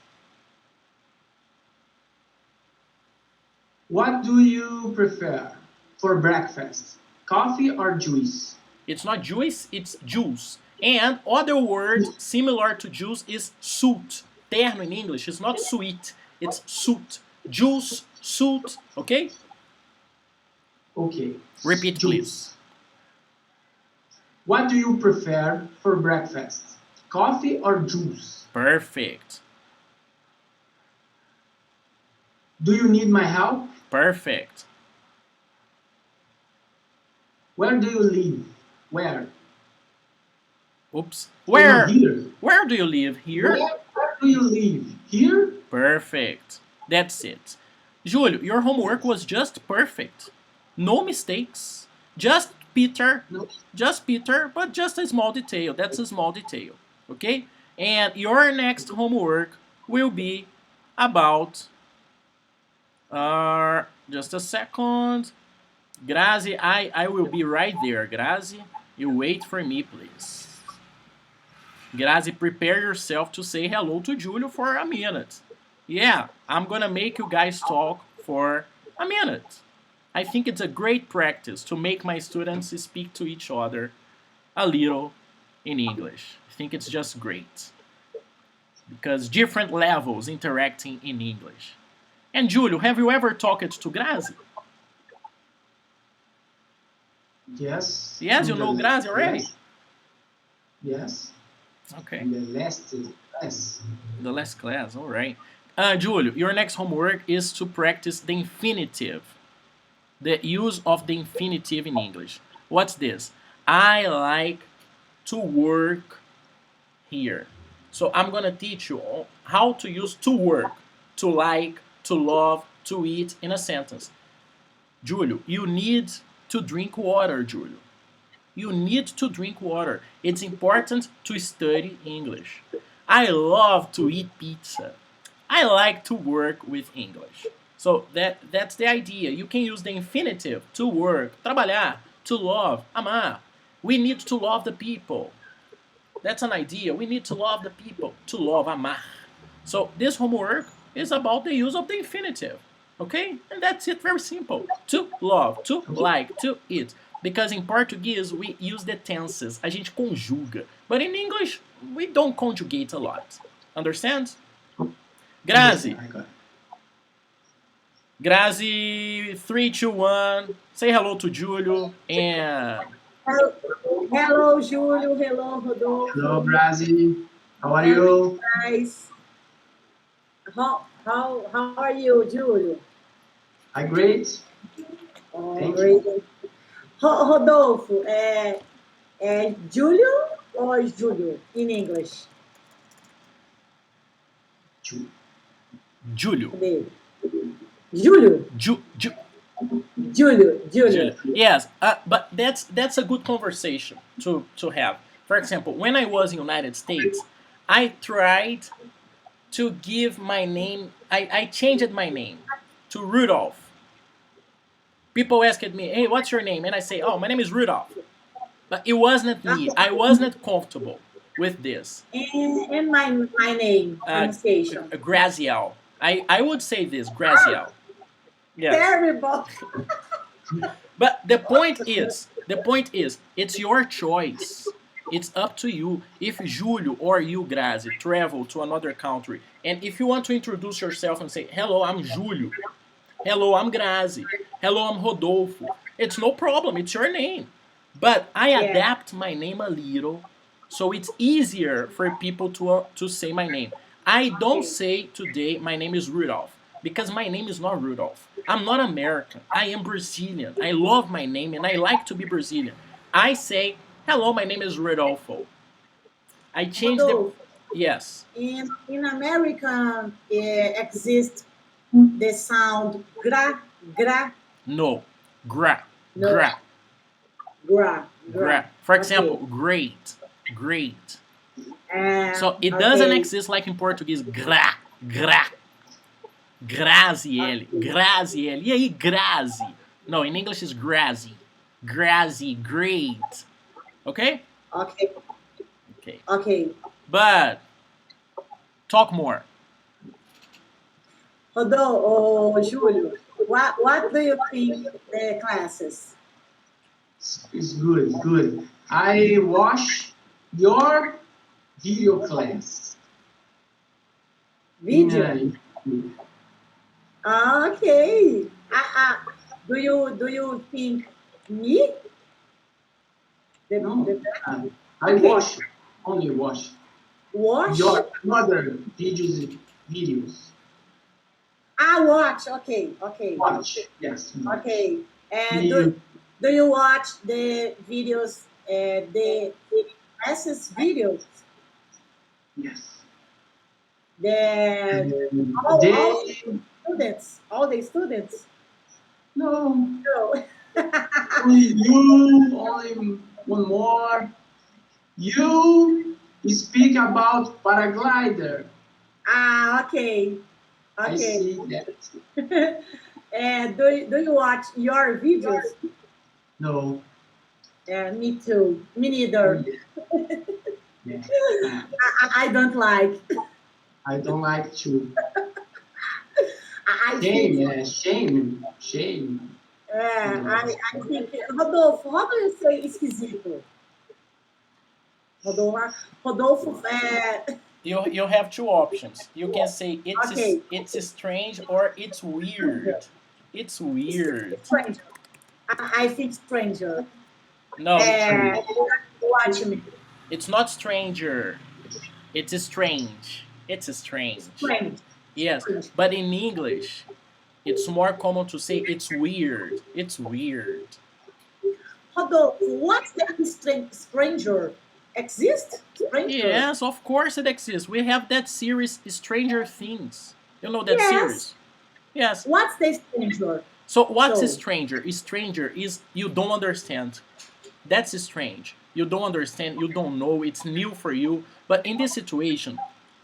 What do you prefer for breakfast? Coffee or juice? It's not juice, it's juice. And other word similar to juice is suit. Terno in English is not sweet, it's suit. Juice, suit, okay? Okay. Repeat, please. Juice. What do you prefer for breakfast? Coffee or juice? Perfect. Do you need my help? Perfect. Where do you live? Where? Oops. Oh no, here. Where do you live? Here? Where do you live? Here? Perfect. That's it. Júlio, your homework was just perfect. No mistakes. Just Peter, No. but just a small detail. That's a small detail. Okay? And your next homework will be about. Just a second. Grazi, I will be right there. Grazi, you wait for me, please. Grazi, prepare yourself to say hello to Júlio for a minute. Yeah, I'm gonna make you guys talk for a minute. I think it's a great practice to make my students speak to each other a little in English. I think it's just great. Because different levels interacting in English. And Júlio, have you ever talked to Grazi? Yes. Yes, you know Grazi already? Yes. Okay. In the last class. The last class, all right. Júlio, your next homework is to practice the infinitive. The use of the infinitive in English. What's this? I like to work here. So I'm gonna teach you how to use to work, to like, to love, to eat in a sentence. Júlio, you need to drink water, Júlio. You need to drink water. It's important to study English. I love to eat pizza. I like to work with English. So that's the idea. You can use the infinitive to work, trabalhar, to love, amar. We need to love the people. That's an idea. We need to love the people, to love, amar. So this homework is about the use of the infinitive. Okay? And that's it, very simple. To love, to like, to eat. Because in Portuguese we use the tenses. A gente conjuga. But in English, we don't conjugate a lot. Understand? Grazi. Grazi, 3, 2, 1. Say hello to Júlio and. Hello, Júlio. Hello, Rodolfo. Hello, Grazi. How are you? Guys. How are you, Júlio? I'm great. Oh, Thank great. you. Rodolfo, Júlio or Júlio in English? Júlio. Júlio. Júlio. Yes, but that's a good conversation to have. For example, when I was in United States, I tried to give my name. I changed my name to Rudolph. People asked me, "Hey, what's your name?" And I say, "Oh, my name is Rudolph." But it wasn't me. I wasn't comfortable with this. And my name, pronunciation. Graziel. I would say this, Graziel. Yes. Terrible. But the point is, it's your choice. It's up to you. If Júlio or you, Grazi, travel to another country, and if you want to introduce yourself and say, hello, I'm Júlio. Hello, I'm Grazi. Hello, I'm Rodolfo. It's no problem. It's your name. But I adapt my name a little, so it's easier for people to say my name. I don't say today my name is Rudolph, because my name is not Rudolph. I'm not American. I am Brazilian. I love my name and I like to be Brazilian. I say, hello, my name is Rodolfo. I change the, Rodolfo, yes, in American exists the sound gra. no, gra, No, gra, gra. For example, Okay. great, great. So it doesn't Okay. exist like in Portuguese, gra, gra, Graziele, Graziele. E aí, Grazi? No, in English is Grazi. Grazi, great. Okay? Okay. Okay. Okay. But talk more. Rodolfo, Júlio, what do you think the classes? It's good, good. I watch your video class in Video? YouTube. Okay. Do you think me? No, The I okay. watch, only watch Watch? your other videos. Watch. Okay. Okay. Watch, yes, watch. Okay. And You, do you watch the videos, the classes videos? yes. The all They, all the students? no, No. only you, only one more. You speak about paraglider. Okay. I Okay. see that. And do you watch your videos? No. Me too. Me Oh, neither. yeah. Yeah. I don't like. I don't like to. I Shame, think. yeah, shame, shame. I don't like. I think. Rodolfo, how do you say esquisito? Rodolfo. Rodolfo. You have two options. You can say Okay. it's strange or it's weird. It's weird. Stranger. I think stranger. No, Shame. Watch me. it's not stranger. It's strange. It's strange. Strange. Yes, Strange. but in English, it's more common to say it's weird. It's weird. Rodolfo, what's the stranger? Exist? Stranger? Yes, of course it exists. We have that series Stranger Things. You know that Yes. series? Yes. What's the stranger? So what's a So, stranger? A stranger is you don't understand. That's strange. You don't understand. You don't know. It's new for you. But in this situation,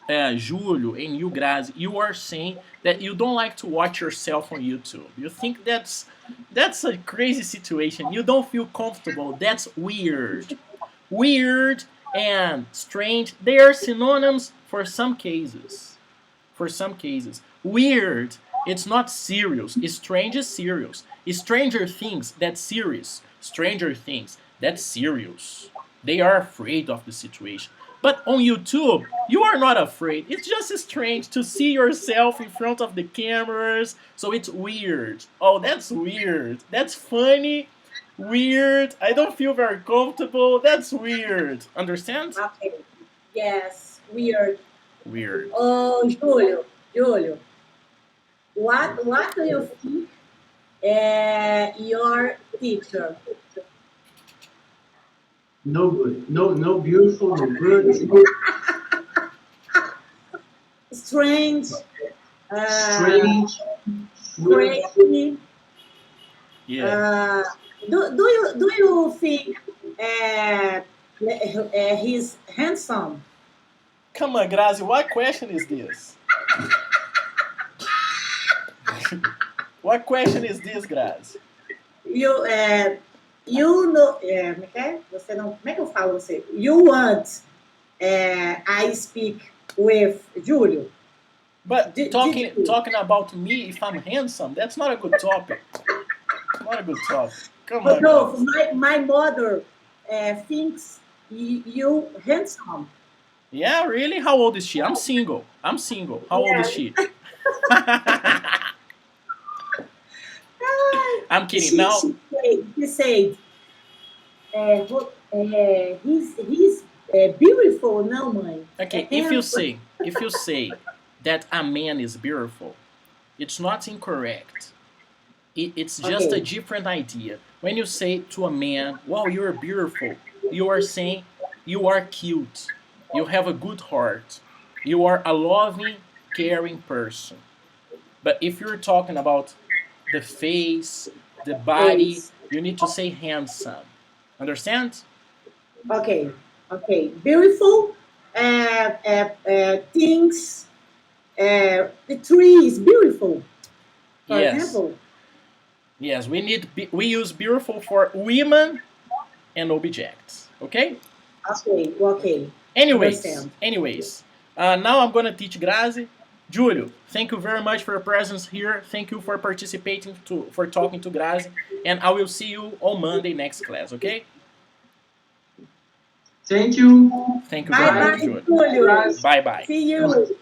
Júlio and you, Grazi, you are saying that you don't like to watch yourself on YouTube. You think that's a crazy situation. You don't feel comfortable. That's weird. Weird and strange, they are synonyms for some cases. For some cases. Weird, it's not serious. Strange is serious. Stranger Things, that's serious. Stranger Things, that's serious. They are afraid of the situation. But on YouTube, you are not afraid. It's just strange to see yourself in front of the cameras. So it's weird. Oh, that's weird. That's funny. Weird. I don't feel very comfortable. That's weird. Understand? okay. Yes. Weird. Weird. Oh, Júlio, what do you think your teacher? No good. No, no beautiful, no good. Strange, Strange. Weird. crazy. Yeah. Uh, do you think he's handsome? Come on, Grazi, what question is this? What question is this, Grazi? You know, como é que é? Você não, como é que eu falo você? You want I speak with Júlio? But Did talking about me if I'm handsome, that's not a good topic. Not a good topic. Come on, Rodolfo, Grazi. my mother thinks you handsome. Yeah, really? How old is she? I'm single. I'm single. How old is she? I'm kidding. Now, She said he's beautiful, não, mãe? okay, if you say that a man is beautiful, it's not incorrect. It's just a Okay. different idea. When you say to a man, wow, you're beautiful, you are saying you are cute, you have a good heart, you are a loving, caring person. But if you're talking about the face, the body, Face. you need to say handsome. Understand? Okay. Okay. Beautiful. Things. The tree is beautiful. For Yes. example. Yes, we use beautiful for women and objects. Okay? Okay. Okay. Anyways, Understand. anyways, now I'm gonna teach Grazi. Júlio, thank you very much for your presence here. Thank you for participating for talking to Grazi, and I will see you on Monday next class. Okay? Thank you. Thank you very Bye Bye. much, bye, Júlio. Júlio. Guys. Bye bye. See you.